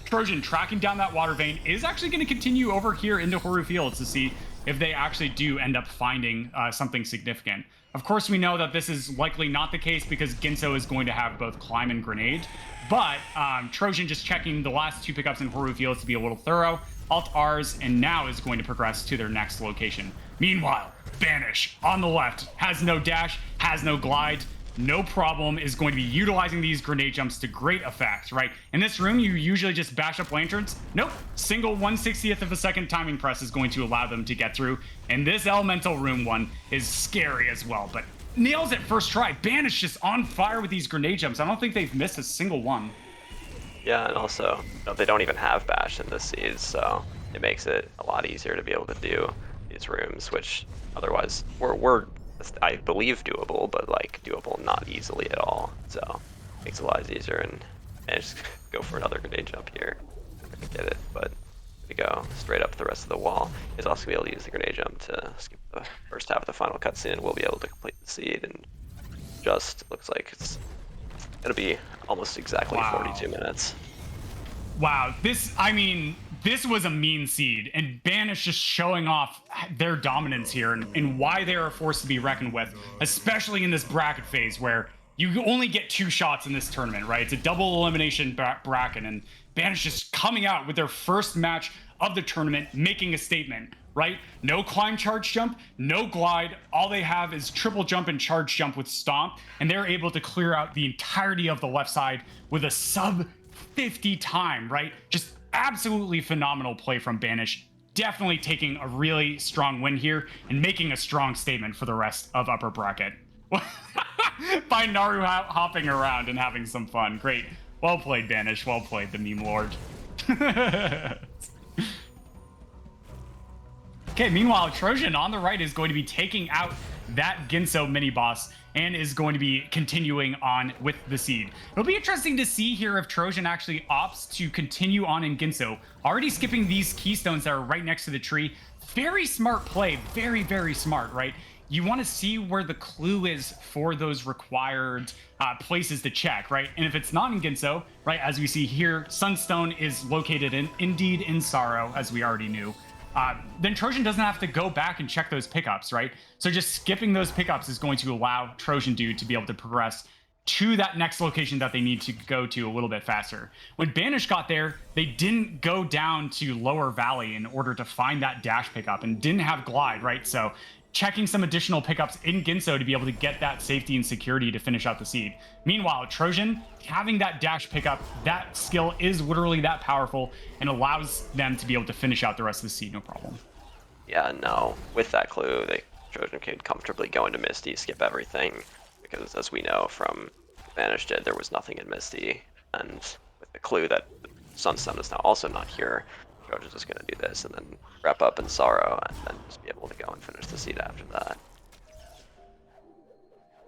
Speaker 5: Trojan tracking down that water vein is actually going to continue over here into Horu Fields to see if they actually do end up finding something significant. Of course, we know that this is likely not the case because Ginso is going to have both climb and grenade, but Trojan just checking the last 2 pickups in Horu Fields to be a little thorough. Alt Rs, and now is going to progress to their next location. Meanwhile, Banish on the left has no dash, has no glide. No problem, is going to be utilizing these grenade jumps to great effect, right? In this room, you usually just bash up lanterns. Nope, single 1/60th of a second timing press is going to allow them to get through. And this elemental room one is scary as well, but nails it first try. Banish just on fire with these grenade jumps. I don't think they've missed a single one.
Speaker 6: Yeah, and also they don't even have bash in this seed, so it makes it a lot easier to be able to do these rooms, which otherwise were I believe doable, but like doable not easily at all. So it makes it a lot easier, and just go for another grenade jump here. I can get it, but to go straight up the rest of the wall. He's also going to be able to use the grenade jump to skip the first half of the final cutscene, and we'll be able to complete the seed. And just looks like it's going to be almost exactly 42 minutes.
Speaker 5: Wow, this was a mean seed, and Banish just showing off their dominance here and why they are a force to be reckoned with, especially in this bracket phase where you only get 2 shots in this tournament, right? It's a double elimination bracket, and Banish just coming out with their first match of the tournament, making a statement, right? No climb charge jump, no glide. All they have is triple jump and charge jump with Stomp, and they're able to clear out the entirety of the left side with a sub 50 time, right? Just absolutely phenomenal play from Banish. Definitely taking a really strong win here and making a strong statement for the rest of upper bracket. By Naru hopping around and having some fun. Great. Well played, Banish. Well played, the meme lord. Okay, meanwhile, Trojan on the right is going to be taking out that Ginso mini-boss and is going to be continuing on with the seed. It'll be interesting to see here if Trojan actually opts to continue on in Ginso, already skipping these keystones that are right next to the tree. Very smart play, very, very smart, right? You want to see where the clue is for those required places to check, right? And if it's not in Ginso, right, as we see here, Sunstone is located indeed in Sorrow, as we already knew. Then Trojan doesn't have to go back and check those pickups, right? So just skipping those pickups is going to allow Trojan Dude to be able to progress to that next location that they need to go to a little bit faster. When Banish got there, they didn't go down to Lower Valley in order to find that dash pickup and didn't have glide, right? So checking some additional pickups in Ginso to be able to get that safety and security to finish out the seed. Meanwhile, Trojan, having that dash pickup, that skill is literally that powerful and allows them to be able to finish out the rest of the seed, no problem.
Speaker 6: Yeah, no. With that clue, Trojan can comfortably go into Misty, skip everything, because as we know from Banish did, there was nothing in Misty, and with the clue that Sunstone is now also not here, Trojan's just going to do this and then wrap up in Sorrow and then just be able to go and finish the seed after that.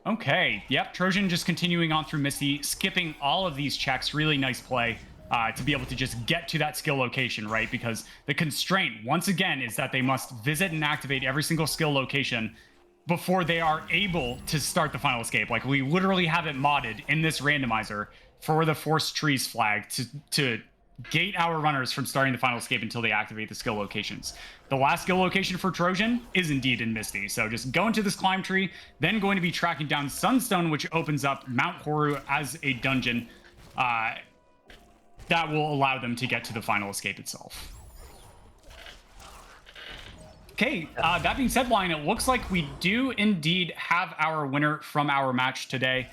Speaker 5: Okay, yep, Trojan just continuing on through Misty, skipping all of these checks. Really nice play to be able to just get to that skill location, right? Because the constraint, once again, is that they must visit and activate every single skill location before they are able to start the final escape. Like, we literally have it modded in this randomizer for the Forced Trees flag to gate our runners from starting the final escape until they activate the skill locations. The last skill location for Trojan is indeed in Misty. So just go into this climb tree, then going to be tracking down Sunstone, which opens up Mount Horu as a dungeon that will allow them to get to the final escape itself. Okay, that being said, Lion, it looks like we do indeed have our winner from our match today.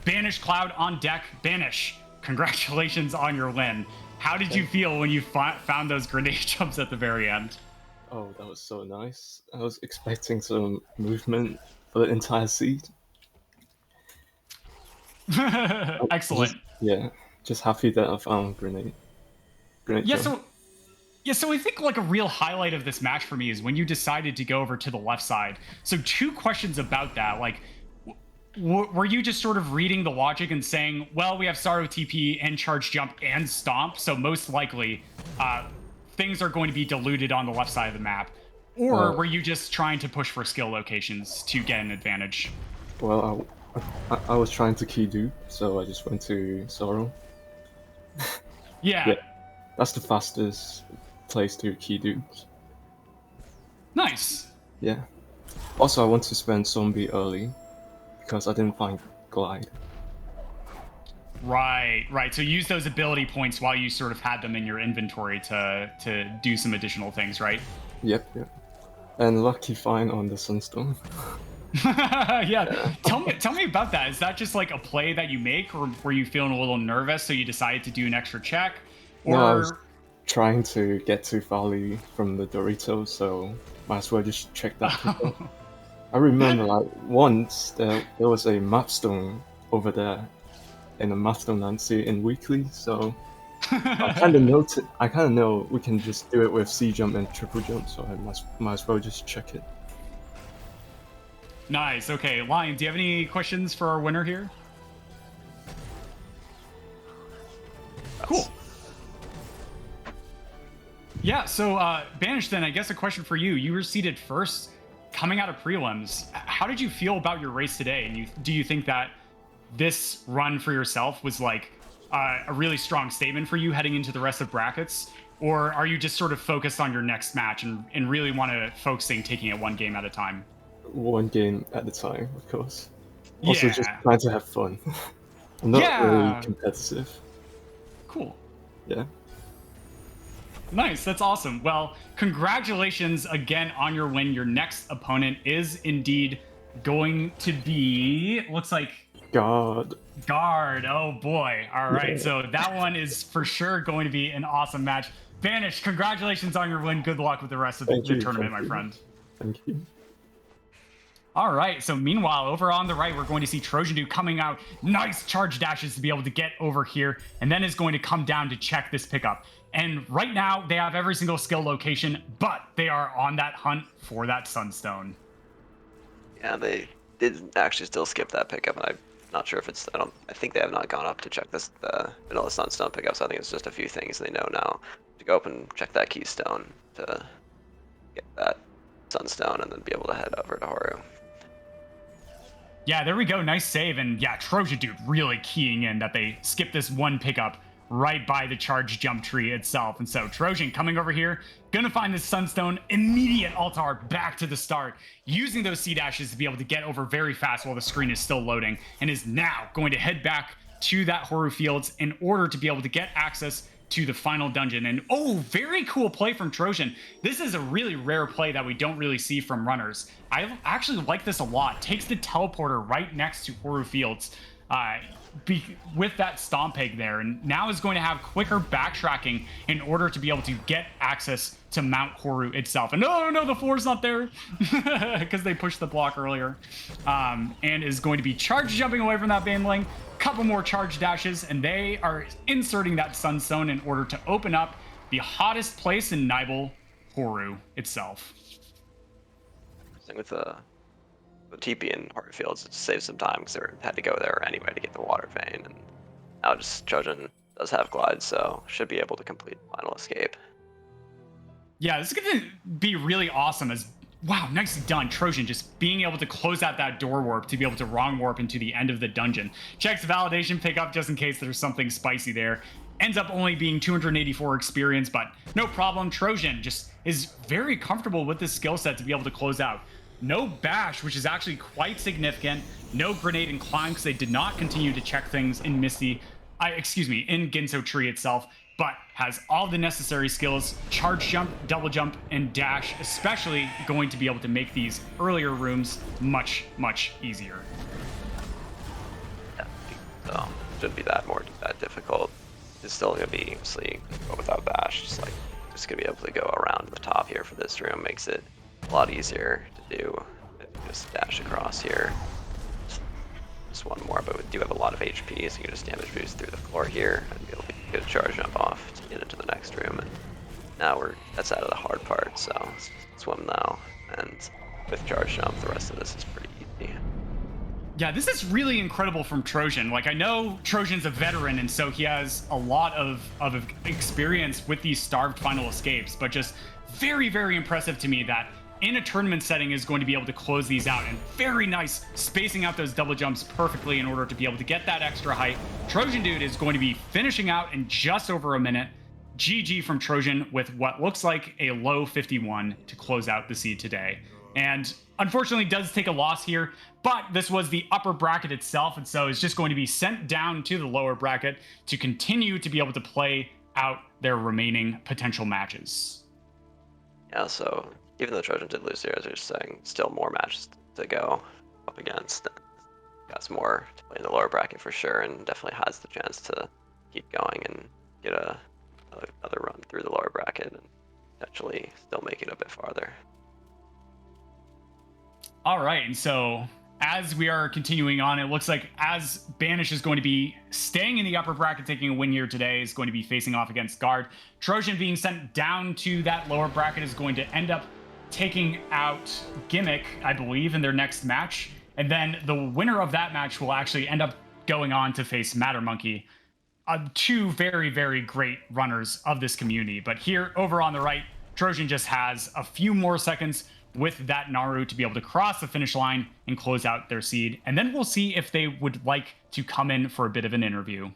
Speaker 5: BanishCloud on deck. Banish, congratulations on your win. How did you feel when you found those grenade jumps at the very end?
Speaker 7: Oh, that was so nice. I was expecting some movement for the entire seed.
Speaker 5: Excellent.
Speaker 7: Just happy that I found grenade jump.
Speaker 5: So I think like a real highlight of this match for me is when you decided to go over to the left side. So 2 questions about that. Like, were you just sort of reading the logic and saying, well, we have Sorrow TP and Charge Jump and Stomp, so most likely things are going to be diluted on the left side of the map? Or were you just trying to push for skill locations to get an advantage?
Speaker 7: Well, I was trying to key dupe, so I just went to Sorrow.
Speaker 5: Yeah.
Speaker 7: That's the fastest place to key dupes.
Speaker 5: Nice.
Speaker 7: Yeah. Also, I want to spend Zombie early, because I didn't find glide.
Speaker 5: Right. So use those ability points while you sort of had them in your inventory to do some additional things, right?
Speaker 7: Yep. And lucky find on the Sunstone.
Speaker 5: Yeah. Tell me about that. Is that just like a play that you make, or were you feeling a little nervous so you decided to do an extra check? Or...
Speaker 7: No, I was trying to get to Valley from the Doritos, so might as well just check that. I remember like once there was a mapstone over there in a mapstone I see in weekly, so I kind of know we can just do it with C jump and triple jump, so I might as well just check it.
Speaker 5: Nice. Okay, Lion, do you have any questions for our winner here? Cool. Yeah, so Banish, then I guess a question for you. You were seated first coming out of prelims. How did you feel about your race today? And do you think that this run for yourself was like a really strong statement for you heading into the rest of brackets? Or are you just sort of focused on your next match and really want to focusing taking it one game at a time?
Speaker 7: One game at a time, of course. Also,
Speaker 5: Yeah.
Speaker 7: just trying to have fun. I'm not really
Speaker 5: Yeah.
Speaker 7: competitive.
Speaker 5: Cool.
Speaker 7: Yeah.
Speaker 5: Nice, that's awesome. Well, congratulations again on your win. Your next opponent is indeed going to be, looks like
Speaker 7: God.
Speaker 5: Guard. Oh boy. All right,
Speaker 7: Yeah.
Speaker 5: so that one is for sure going to be an awesome match. Banish, congratulations on your win. Good luck with the rest of the tournament, my friend.
Speaker 7: Thank you.
Speaker 5: All right, so meanwhile, over on the right, we're going to see trojandude coming out. Nice charge dashes to be able to get over here, and then is going to come down to check this pickup. And right now, they have every single skill location, but they are on that hunt for that sunstone.
Speaker 6: Yeah, they did actually still skip that pickup, and I'm not sure if it's. I think they have not gone up to check the vanilla sunstone pickup. So I think it's just a few things they know now to go up and check that keystone to get that sunstone, and then be able to head over to Horu.
Speaker 5: Yeah, there we go. Nice save. And yeah, trojandude really keying in that they skipped this one pickup right by the charge jump tree itself. And so Trojan coming over here, gonna find this sunstone, immediate altar back to the start, using those C dashes to be able to get over very fast while the screen is still loading, and is now going to head back to that Horu Fields in order to be able to get access to the final dungeon. And oh, very cool play from Trojan. This is a really rare play that we don't really see from runners. I actually like this a lot. Takes the teleporter right next to Horu Fields with that stomp egg there, and now is going to have quicker backtracking in order to be able to get access to Mount Horu itself. And no, the floor's not there because they pushed the block earlier. And is going to be charge jumping away from that baneling. Couple more charge dashes, and they are inserting that sunstone in order to open up the hottest place in Nibel, Horu itself.
Speaker 6: Same with the TP in Horu Fields, it saves some time because they had to go there anyway to get the water vein, and now just Trojan does have glide, so should be able to complete the final escape.
Speaker 5: Yeah, this is going to be really awesome. As wow, nicely done, Trojan, just being able to close out that door warp to be able to wrong warp into the end of the dungeon. Checks validation pickup just in case there's something spicy there. Ends up only being 284 experience, but no problem. Trojan just is very comfortable with this skill set to be able to close out. No bash, which is actually quite significant. No grenade and climb, because they did not continue to check things in in Ginso Tree itself, but has all the necessary skills: charge jump, double jump, and dash, especially going to be able to make these earlier rooms much, much easier.
Speaker 6: Yeah, so shouldn't be that difficult. It's still gonna be obviously without bash, just gonna be able to go around the top here for this room. Makes it a lot easier to do. Just dash across here. Just one more, but we do have a lot of HP, so you can just damage boost through the floor here and be able to get a charge jump off to get into the next room. And now that's out of the hard part, so let's swim now. And with charge jump, the rest of this is pretty easy.
Speaker 5: Yeah, this is really incredible from Trojan. Like, I know Trojan's a veteran, and so he has a lot of experience with these starved final escapes, but just very, very impressive to me that in a tournament setting is going to be able to close these out, and very nice spacing out those double jumps perfectly in order to be able to get that extra height. trojandude is going to be finishing out in just over a minute. GG from Trojan with what looks like a low 51 to close out the seed today. And unfortunately does take a loss here, but this was the upper bracket itself, and so it's just going to be sent down to the lower bracket to continue to be able to play out their remaining potential matches.
Speaker 6: Yeah, so even though Trojan did lose here, as you're saying, still more matches to go up against. Got some more to play in the lower bracket for sure, and definitely has the chance to keep going and get another run through the lower bracket and potentially still make it a bit farther.
Speaker 5: All right, and so as we are continuing on, it looks like as Banish is going to be staying in the upper bracket, taking a win here today, is going to be facing off against Guard. Trojan being sent down to that lower bracket is going to end up taking out Gimmick, I believe, in their next match. And then the winner of that match will actually end up going on to face Matter Monkey. two very, very great runners of this community. But here, over on the right, Trojan just has a few more seconds with that Naru to be able to cross the finish line and close out their seed. And then we'll see if they would like to come in for a bit of an interview.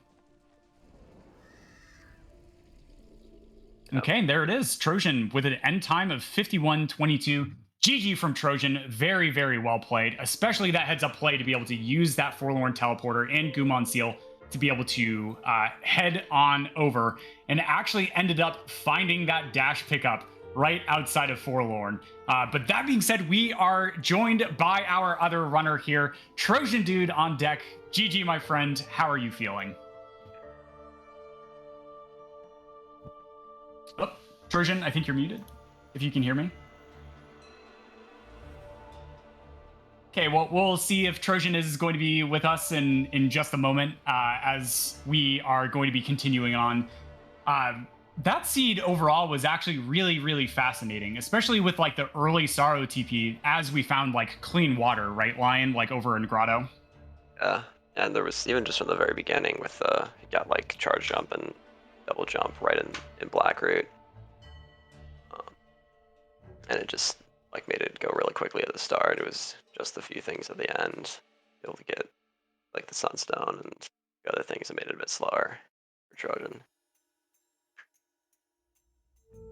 Speaker 5: Okay, and there it is. Trojan with an end time of 51:22. GG from Trojan. Very, very well played, especially that heads up play to be able to use that Forlorn Teleporter and Gumon Seal to be able to head on over, and actually ended up finding that dash pickup right outside of Forlorn. But that being said, we are joined by our other runner here, Trojan Dude on deck. GG, my friend. How are you feeling? Oh, Trojan, I think you're muted, if you can hear me. Okay, well, we'll see if Trojan is going to be with us in just a moment, as we are going to be continuing on. That seed overall was actually really, really fascinating, especially with like the early Sorrow TP, as we found like clean water, right, Lion, like over in Grotto?
Speaker 6: Yeah, and there was even just from the very beginning with he got like charge jump and double jump right in Blackroot, and it just like made it go really quickly at the start. It was just a few things at the end, able to get like the Sunstone and the other things that made it a bit slower for Trojan.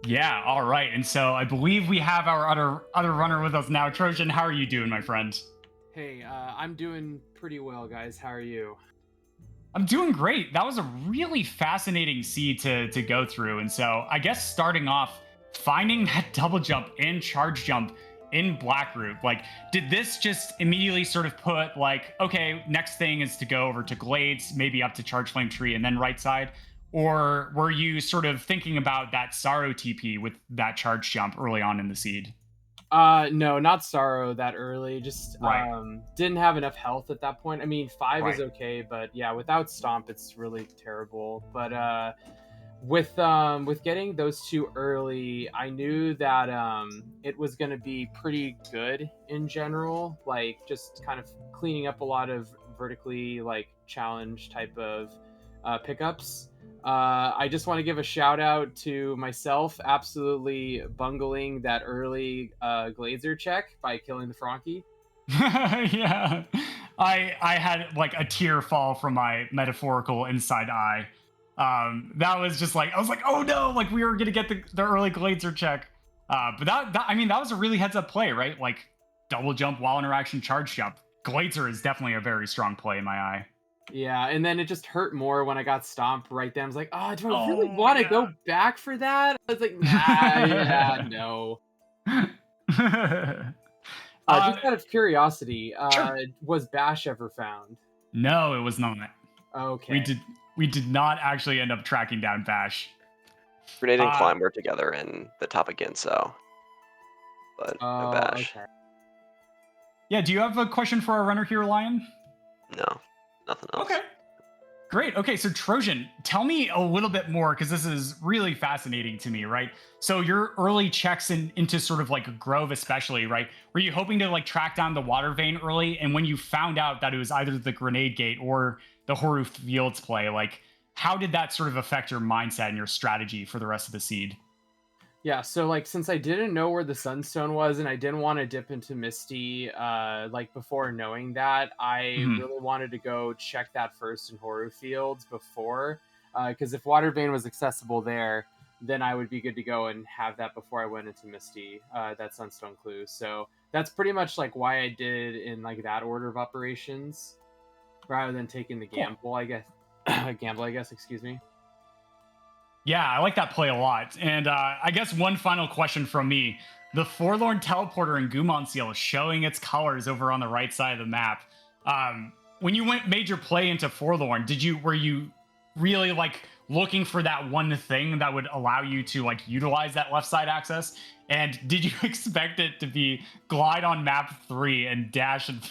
Speaker 5: Yeah, all right. And so I believe we have our other runner with us now. Trojan, how are you doing, my friend?
Speaker 8: Hey, I'm doing pretty well, guys. How are you?
Speaker 5: I'm doing great. That was a really fascinating seed to go through. And so I guess starting off, finding that double jump and charge jump in Blackroot, like, did this just immediately sort of put like, okay, next thing is to go over to Glades, maybe up to Charge Flame Tree and then right side? Or were you sort of thinking about that Sorrow TP with that charge jump early on in the seed?
Speaker 8: No, not Sorrow that early. Just
Speaker 5: Right.
Speaker 8: didn't have enough health at that point. I mean, 5 is
Speaker 5: Right.
Speaker 8: okay, but yeah, without Stomp, it's really terrible. But with getting those two early, I knew that it was going to be pretty good in general. Like just kind of cleaning up a lot of vertically like challenge type of pickups. I just want to give a shout out to myself, absolutely bungling that early Glazer check by killing the Frankie.
Speaker 5: Yeah, I had like a tear fall from my metaphorical inside eye. That was just like, I was like, oh no, like we were gonna get the early Glazer check. But that I mean, that was a really heads up play, right? Like double jump, wall interaction, charge jump. Glazer is definitely a very strong play in my eye.
Speaker 8: Yeah, and then it just hurt more when I got stomped right then. I was like, oh, do I really want to go back for that? I was like, nah, yeah, no. Just out of curiosity,
Speaker 5: Sure.
Speaker 8: was Bash ever found?
Speaker 5: No, it was not.
Speaker 8: Okay.
Speaker 5: We did not actually end up tracking down Bash.
Speaker 6: Grenade and Climb were together in the top of Ginso, but no Bash.
Speaker 8: Okay.
Speaker 5: Yeah, do you have a question for our runner here, Lion?
Speaker 6: No, nothing else.
Speaker 5: Okay. Great. Okay, so Trojan, tell me a little bit more, because this is really fascinating to me, right? So your early checks into sort of like Grove especially, right? Were you hoping to like track down the water vein early? And when you found out that it was either the Grenade Gate or the Horu Fields play, like how did that sort of affect your mindset and your strategy for the rest of the seed?
Speaker 8: Yeah, so like since I didn't know where the Sunstone was and I didn't want to dip into Misty like before knowing that, I really wanted to go check that first in Horu Fields before, because if Water Vein was accessible there, then I would be good to go and have that before I went into Misty, that Sunstone clue. So that's pretty much like why I did in like that order of operations rather than taking the gamble, I guess, excuse me.
Speaker 5: Yeah, I like that play a lot. And I guess one final question from me. The Forlorn Teleporter and Gumon Seal showing its colors over on the right side of the map. When you made your play into Forlorn, were you really like looking for that one thing that would allow you to like utilize that left side access? And did you expect it to be glide on map 3 and dash and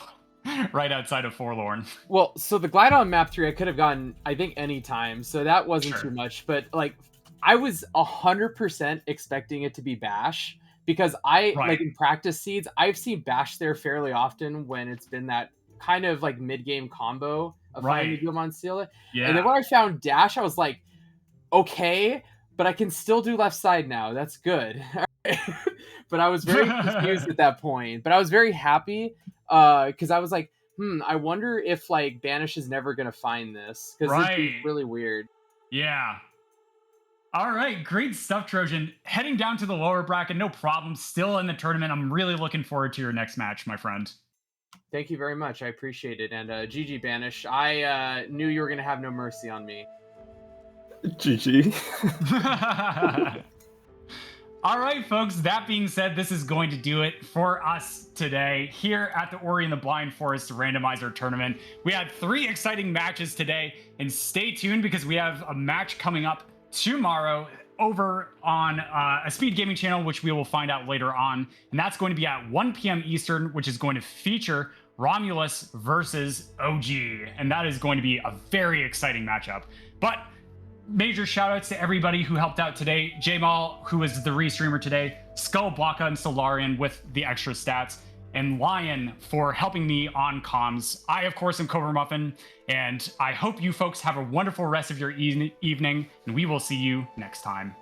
Speaker 5: right outside of Forlorn?
Speaker 8: Well, so the glide on map 3 I could have gotten, I think, any time, so that wasn't too much. But like, I was 100% expecting it to be Bash, because like in practice seeds, I've seen Bash there fairly often when it's been that kind of like mid-game combo of finding the Guilmon Seal.
Speaker 5: Yeah.
Speaker 8: And then when I found Dash, I was like, okay, but I can still do left side now. That's good. But I was very confused at that point. But I was very happy because I was like, I wonder if like Banish is never gonna find this because it's really weird.
Speaker 5: Yeah. All right, great stuff, Trojan. Heading down to the lower bracket, no problem. Still in the tournament. I'm really looking forward to your next match, my friend.
Speaker 8: Thank you very much. I appreciate it. And GG Banish. I knew you were gonna have no mercy on me.
Speaker 7: GG.
Speaker 5: All right, folks, that being said, this is going to do it for us today here at the Ori and the Blind Forest Randomizer Tournament. We had 3 exciting matches today, and stay tuned because we have a match coming up tomorrow over on a SpeedGaming channel, which we will find out later on. And that's going to be at 1 p.m. Eastern, which is going to feature Romulus versus OG. And that is going to be a very exciting matchup. But major shout outs to everybody who helped out today. Jamal, who was the restreamer today, Skull, Blocka, and Solarian with the extra stats, and Lion for helping me on comms. I, of course, am Cobra Muffin, and I hope you folks have a wonderful rest of your evening, and we will see you next time.